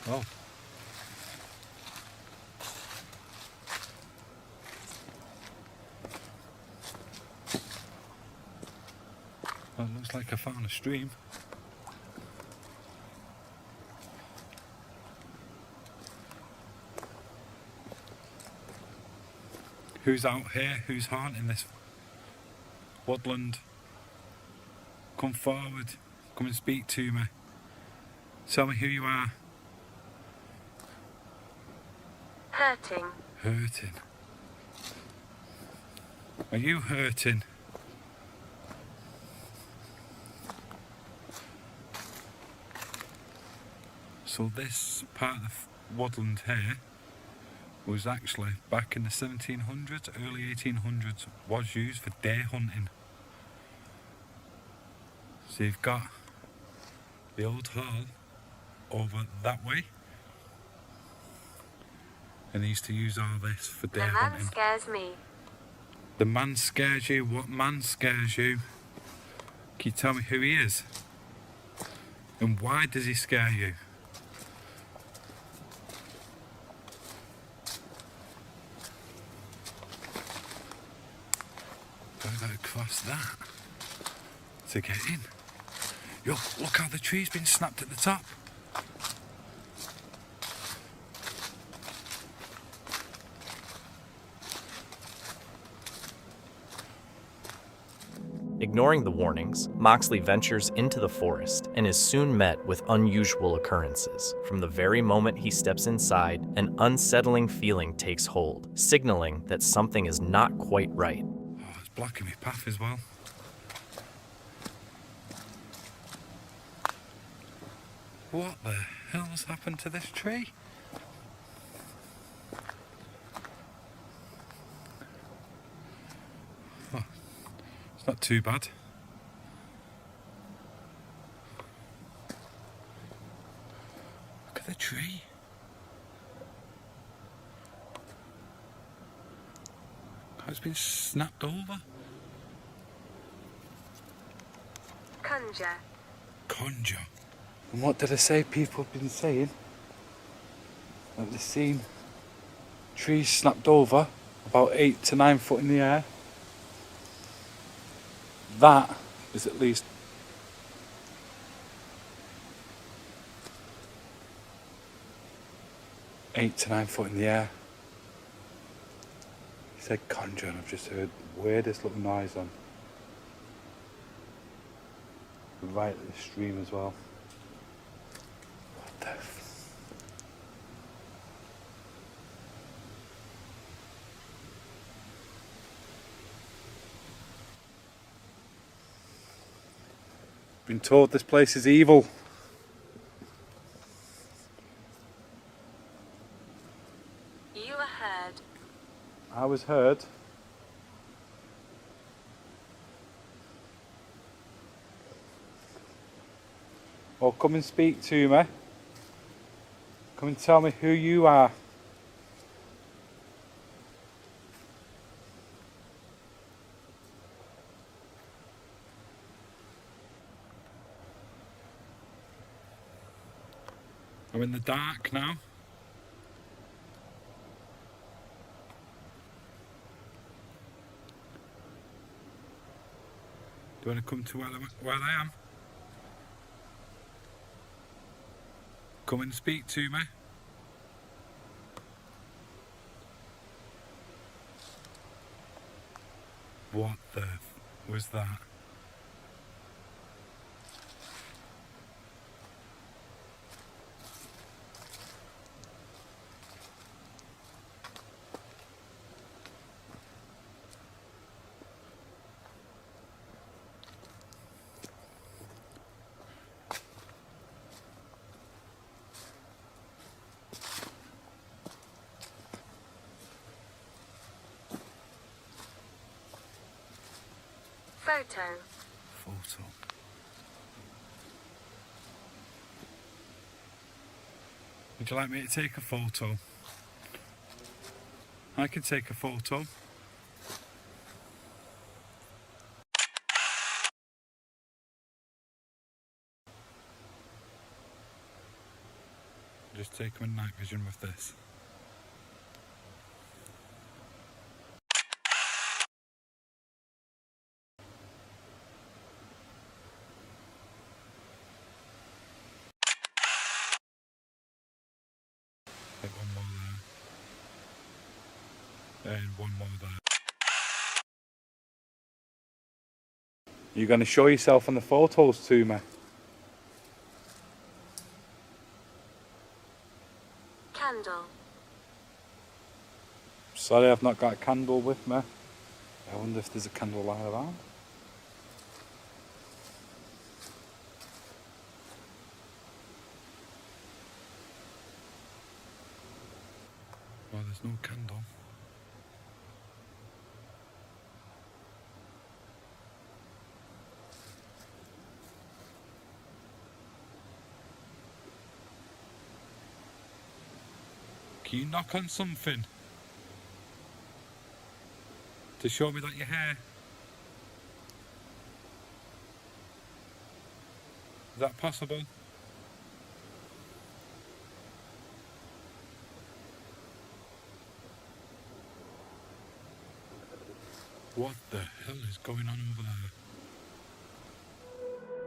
Speaker 15: Oh. Well, it looks like I found a stream. Who's out here? Who's haunting this woodland? Come forward. Come and speak to me. Tell me who you are.
Speaker 14: Hurting.
Speaker 15: Hurting. Are you hurting? So this part of woodland here was actually, back in the 1700s, early 1800s, was used for deer hunting. So you've got the old hall over that way, and they used to use all this for deer hunting.
Speaker 14: The man scares me.
Speaker 15: The man scares you? What man scares you? Can you tell me who he is? And why does he scare you? I've got to cross that to get in. Yo, look how the tree's been snapped at the top.
Speaker 2: Ignoring the warnings, Moxley ventures into the forest and is soon met with unusual occurrences. From the very moment he steps inside, an unsettling feeling takes hold, signaling that something is not quite right.
Speaker 15: Oh, it's blocking my path as well. What the hell's happened to this tree? Oh, it's not too bad. Look at the tree. It's been snapped over.
Speaker 14: Conjure.
Speaker 15: Conjure. And what did I say people have been saying? That they've seen trees snapped over about 8 to 9 foot in the air. That is at least 8 to 9 foot in the air. He said conjure, and I've just heard weirdest little noise on right at the stream as well. What the Been told this place is evil.
Speaker 14: You were heard.
Speaker 15: I was heard. Well, come and speak to me. Come and tell me who you are. I'm in the dark now. Do you want to come to where I am? Come and speak to me. What the was that?
Speaker 14: Photo.
Speaker 15: Photo. Would you like me to take a photo? I can take a photo. Just take them in night vision with this. Take one more there. And one more there. You're going to show yourself on the photos to me.
Speaker 14: Candle.
Speaker 15: Sorry, I've not got a candle with me. I wonder if there's a candle lying around. Oh, there's no candle. Can you knock on something to show me that you're here? Is that possible? What the hell is going on over there?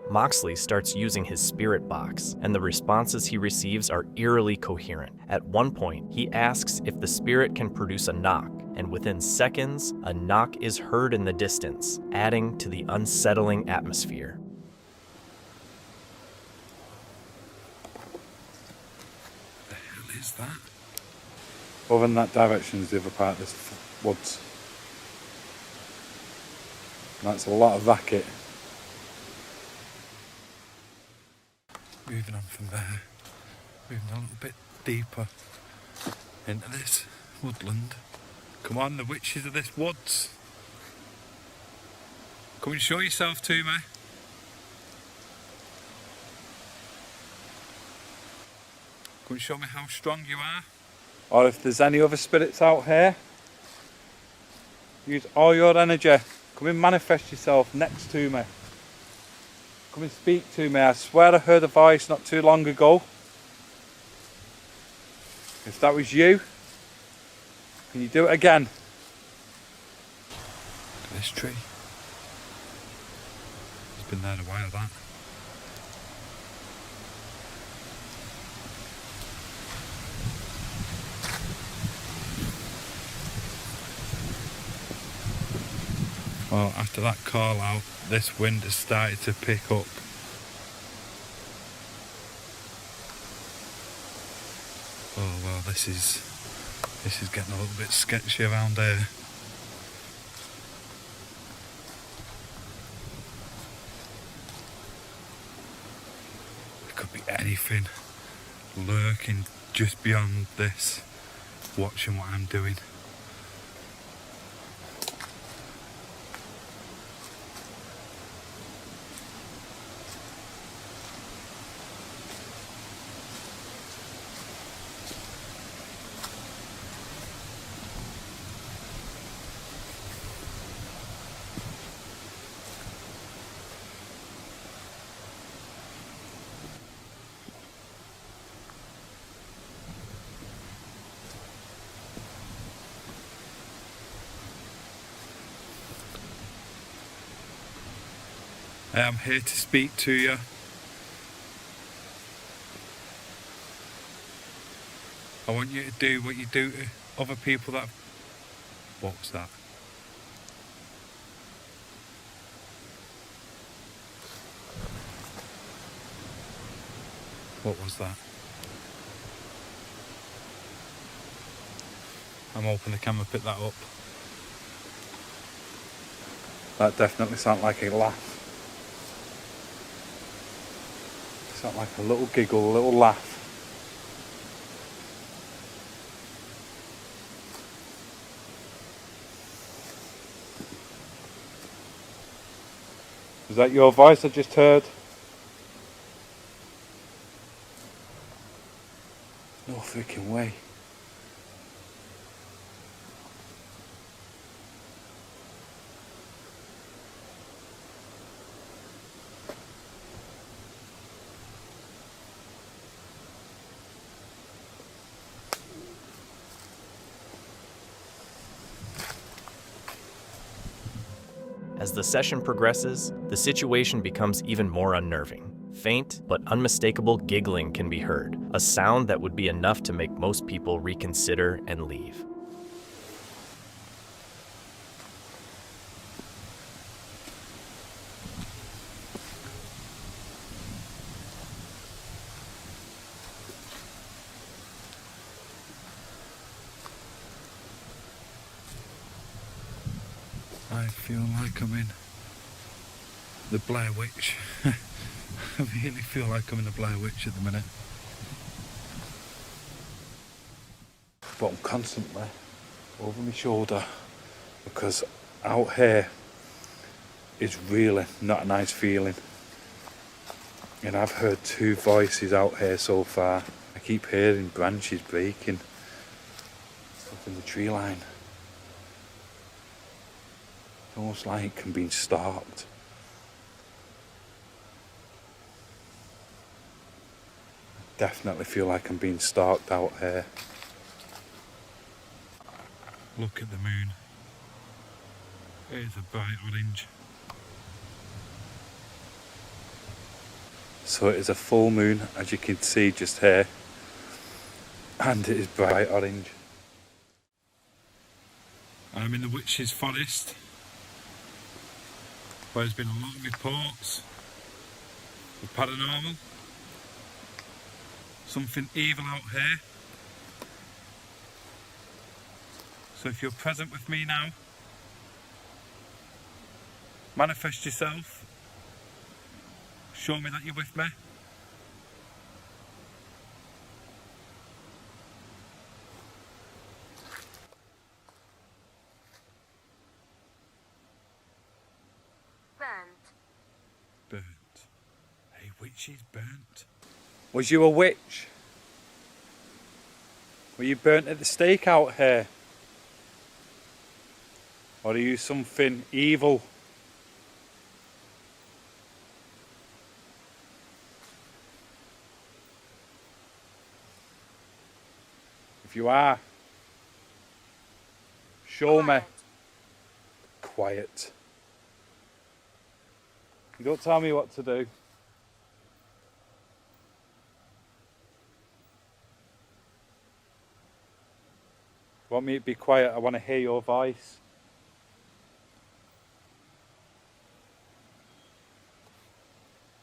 Speaker 2: Moxley starts using his spirit box, and the responses he receives are eerily coherent. At one point, he asks if the spirit can produce a knock, and within seconds, a knock is heard in the distance, adding to the unsettling atmosphere.
Speaker 15: What the hell is that? Over in that direction is the other part of this woods. That's a lot of racket. Moving on from there, moving a little bit deeper into this woodland. Come on, the witches of this woods. Come and show yourself to me. Come and show me how strong you are. Or if there's any other spirits out here, use all your energy. Come and manifest yourself next to me. Come and speak to me. I swear I heard a voice not too long ago. If that was you, can you do it again? Look at this tree. It's been there a while, that. Well, after that call out, this wind has started to pick up. Oh well, this is getting a little bit sketchy around here. There could be anything lurking just beyond this, watching what I'm doing. I am here to speak to you. I want you to do what you do to other people that... What was that? What was that? I'm hoping the camera picked that up. That definitely sounded like a laugh. Sound like a little giggle, a little laugh. Is that your voice I just heard? No freaking way.
Speaker 2: As the session progresses, the situation becomes even more unnerving. Faint but unmistakable giggling can be heard, a sound that would be enough to make most people reconsider and leave.
Speaker 15: I feel like I'm in the Blair Witch. I really feel like I'm in the Blair Witch at the minute. but I'm constantly over my shoulder because out here is really not a nice feeling. And I've heard 2 voices out here so far. I keep hearing branches breaking up in the tree line. It's almost like I'm being stalked. I definitely feel like I'm being stalked out here. Look at the moon. It's a bright orange. So it is a full moon, as you can see just here, and it is bright orange. I'm in the witch's forest, where there's been a lot of reports of paranormal, something evil out here. So if you're present with me now, manifest yourself. Show me that you're with me. Burnt. Hey, witch is burnt. Was you a witch? Were you burnt at the stake out here? Or are you something evil? If you are, show me. Quiet. You don't tell me what to do. Want me to be quiet? I want to hear your voice.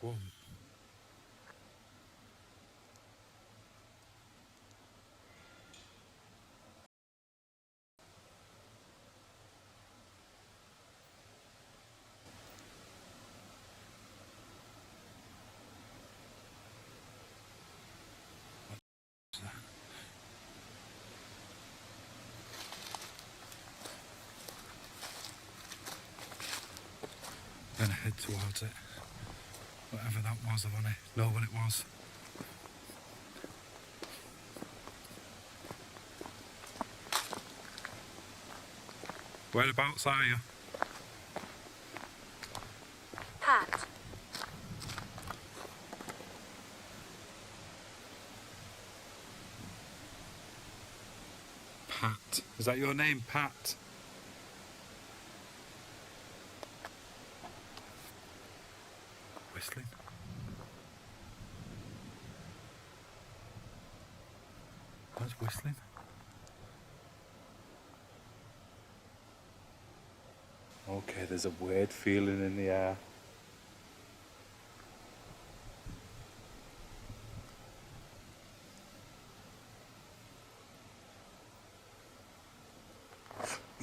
Speaker 15: Whoa. Then I head towards it. Whatever that was, I want to know what it was. Whereabouts are you?
Speaker 14: Pat.
Speaker 15: Pat. Is that your name, Pat? Whistling. What's whistling? Okay, there's a weird feeling in the air.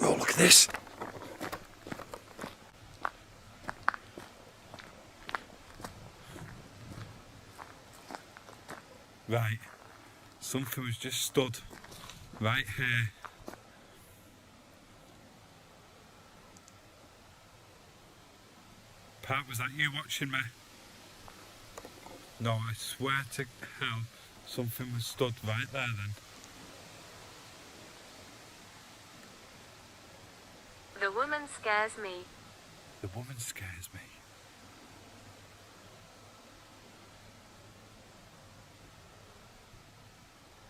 Speaker 15: Oh, look at this. Right, something was just stood right here. Pat, was that you watching me? No, I swear to hell, something was stood right there then.
Speaker 14: The woman scares me.
Speaker 15: The woman scares me.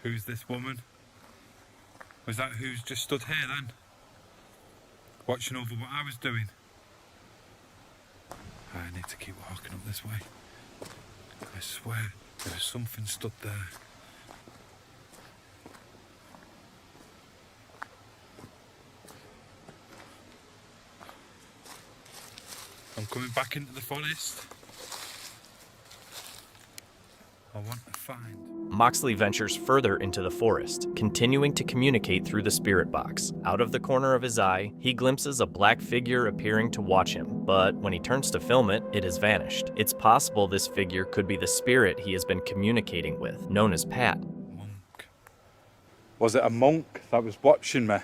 Speaker 15: Who's this woman? Was that who's just stood here then? Watching over what I was doing? I need to keep walking up this way. I swear there was something stood there. I'm coming back into the forest. I want to find.
Speaker 2: Moxley ventures further into the forest, continuing to communicate through the spirit box. Out of the corner of his eye, he glimpses a black figure appearing to watch him, but when he turns to film it, it has vanished. It's possible this figure could be the spirit he has been communicating with, known as Pat.
Speaker 15: Monk. Was it a monk that was watching me? I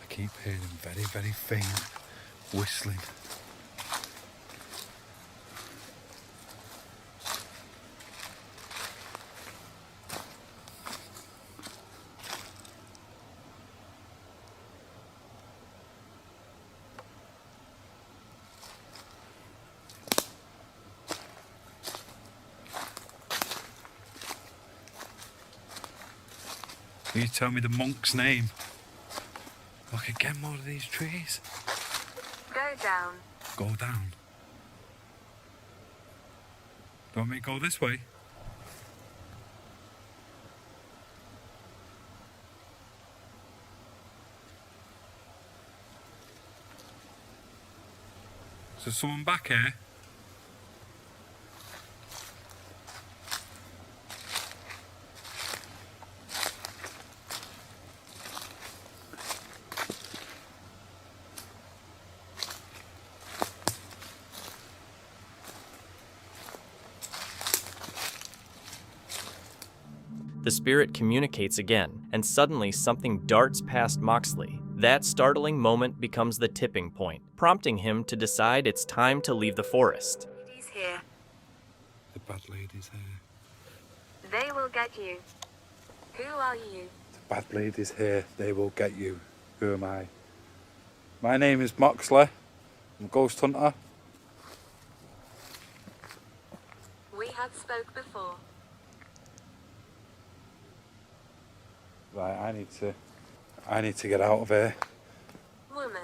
Speaker 15: keep hearing very, very faint whistling. Can you tell me the monk's name? I could get more of these trees.
Speaker 14: Go down.
Speaker 15: Go down. Do you want me to go this way? Is there someone back here?
Speaker 2: The spirit communicates again, and suddenly something darts past Moxley. That startling moment becomes the tipping point, prompting him to decide it's time to leave the forest.
Speaker 14: He's here.
Speaker 15: The bad lady's here.
Speaker 14: They will get you. Who are you?
Speaker 15: The bad lady's here. They will get you. Who am I? My name is Moxley. I'm a ghost hunter.
Speaker 14: We have spoke before.
Speaker 15: Right, I need to get out of here.
Speaker 14: Woman.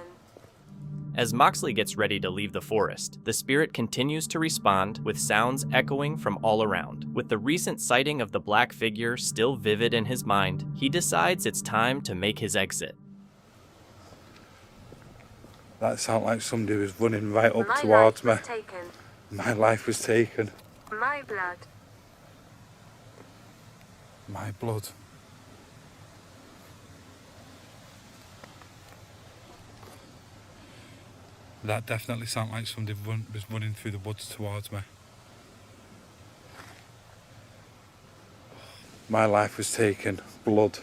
Speaker 2: As Moxley gets ready to leave the forest, the spirit continues to respond with sounds echoing from all around. With the recent sighting of the black figure still vivid in his mind, he decides it's time to make his exit.
Speaker 15: That sounded like somebody was running right up
Speaker 14: My
Speaker 15: towards
Speaker 14: life
Speaker 15: me.
Speaker 14: was taken.
Speaker 15: My life was taken.
Speaker 14: My blood.
Speaker 15: My blood. That definitely sounded like somebody was running through the woods towards me. My life was taken. Blood.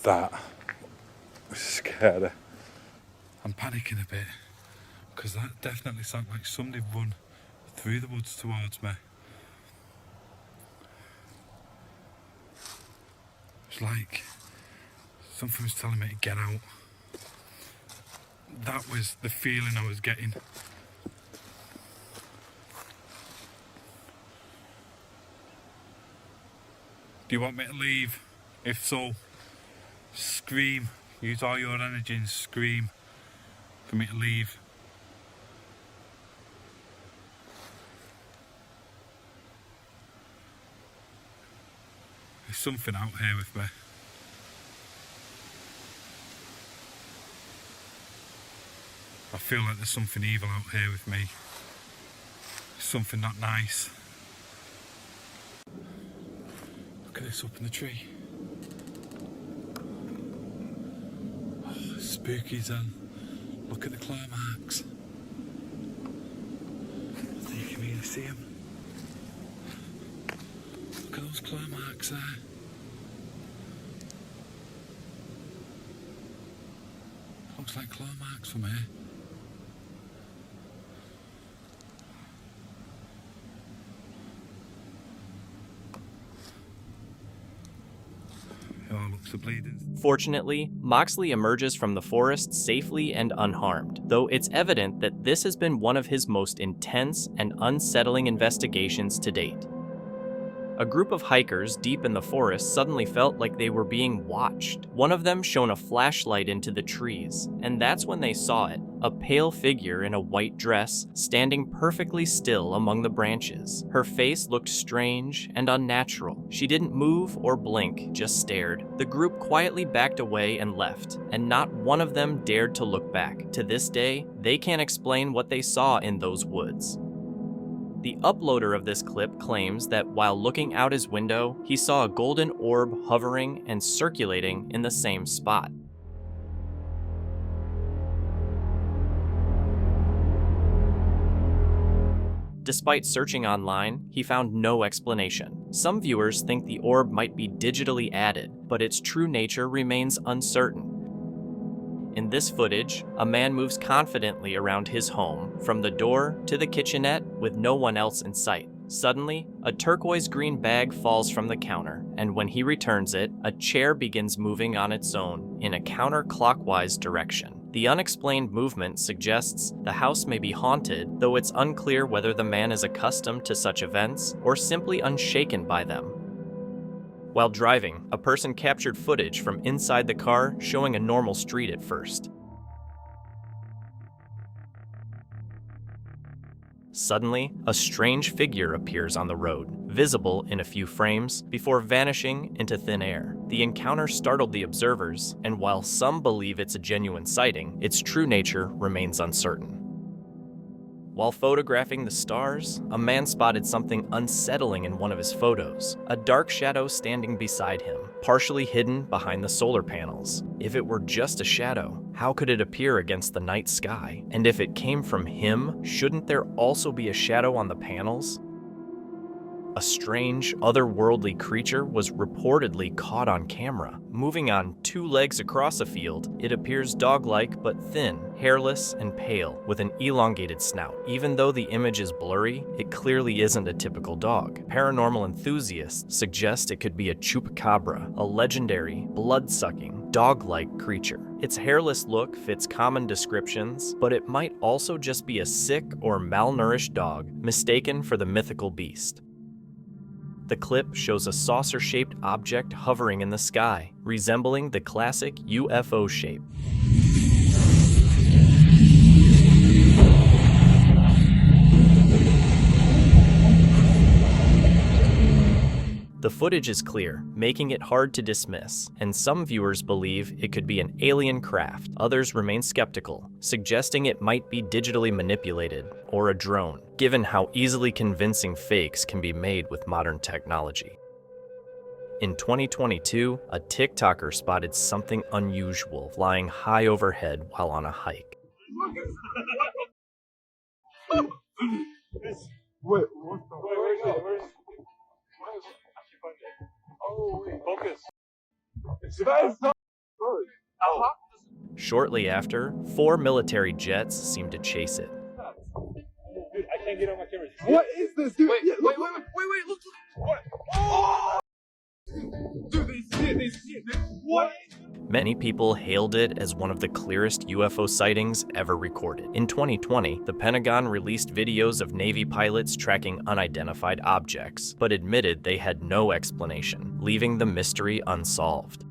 Speaker 15: That was scary. I'm panicking a bit because that definitely sounded like somebody run through the woods towards me. It's like something was telling me to get out. That was the feeling I was getting. Do you want me to leave? If so, scream. Use all your energy and scream for me to leave. There's something out here with me. I feel like there's something evil out here with me. Something not nice. Look at this up in the tree. Oh, spooky then. Look at the claw marks. I think you can really see them. Look at those claw marks there. Looks like claw marks from here. Oh, looks the bleeding.
Speaker 2: Fortunately, Moxley emerges from the forest safely and unharmed, though it's evident that this has been one of his most intense and unsettling investigations to date. A group of hikers deep in the forest suddenly felt like they were being watched. One of them shone a flashlight into the trees, and that's when they saw it, a pale figure in a white dress standing perfectly still among the branches. Her face looked strange and unnatural. She didn't move or blink, just stared. The group quietly backed away and left, and not one of them dared to look back. To this day, they can't explain what they saw in those woods. The uploader of this clip claims that while looking out his window, he saw a golden orb hovering and circulating in the same spot. Despite searching online, he found no explanation. Some viewers think the orb might be digitally added, but its true nature remains uncertain. In this footage, a man moves confidently around his home, from the door to the kitchenette with no one else in sight. Suddenly, a turquoise green bag falls from the counter, and when he returns it, a chair begins moving on its own in a counterclockwise direction. The unexplained movement suggests the house may be haunted, though it's unclear whether the man is accustomed to such events or simply unshaken by them. While driving, a person captured footage from inside the car showing a normal street at first. Suddenly, a strange figure appears on the road, visible in a few frames, before vanishing into thin air. The encounter startled the observers, and while some believe it's a genuine sighting, its true nature remains uncertain. While photographing the stars, a man spotted something unsettling in one of his photos, a dark shadow standing beside him, partially hidden behind the solar panels. If it were just a shadow, how could it appear against the night sky? And if it came from him, shouldn't there also be a shadow on the panels? A strange, otherworldly creature was reportedly caught on camera. Moving on two legs across a field, it appears dog-like but thin, hairless and pale, with an elongated snout. Even though the image is blurry, it clearly isn't a typical dog. Paranormal enthusiasts suggest it could be a chupacabra, a legendary, blood-sucking, dog-like creature. Its hairless look fits common descriptions, but it might also just be a sick or malnourished dog mistaken for the mythical beast. The clip shows a saucer-shaped object hovering in the sky, resembling the classic UFO shape. The footage is clear, making it hard to dismiss, and some viewers believe it could be an alien craft. Others remain skeptical, suggesting it might be digitally manipulated or a drone, given how easily convincing fakes can be made with modern technology. In 2022, a TikToker spotted something unusual flying high overhead while on a hike.
Speaker 6: Wait, what the? Where's oh, wait, focus.
Speaker 2: Shortly after, 4 military jets seemed to chase it.
Speaker 6: Dude, I can't get on my camera. What is this, dude? Wait, look. What? Oh! Dude, they see it. What?
Speaker 2: Many people hailed it as one of the clearest UFO sightings ever recorded. In 2020, the Pentagon released videos of Navy pilots tracking unidentified objects, but admitted they had no explanation, leaving the mystery unsolved.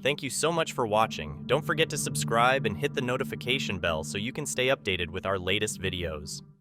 Speaker 2: Thank you so much for watching. Don't forget to subscribe and hit the notification bell so you can stay updated with our latest videos.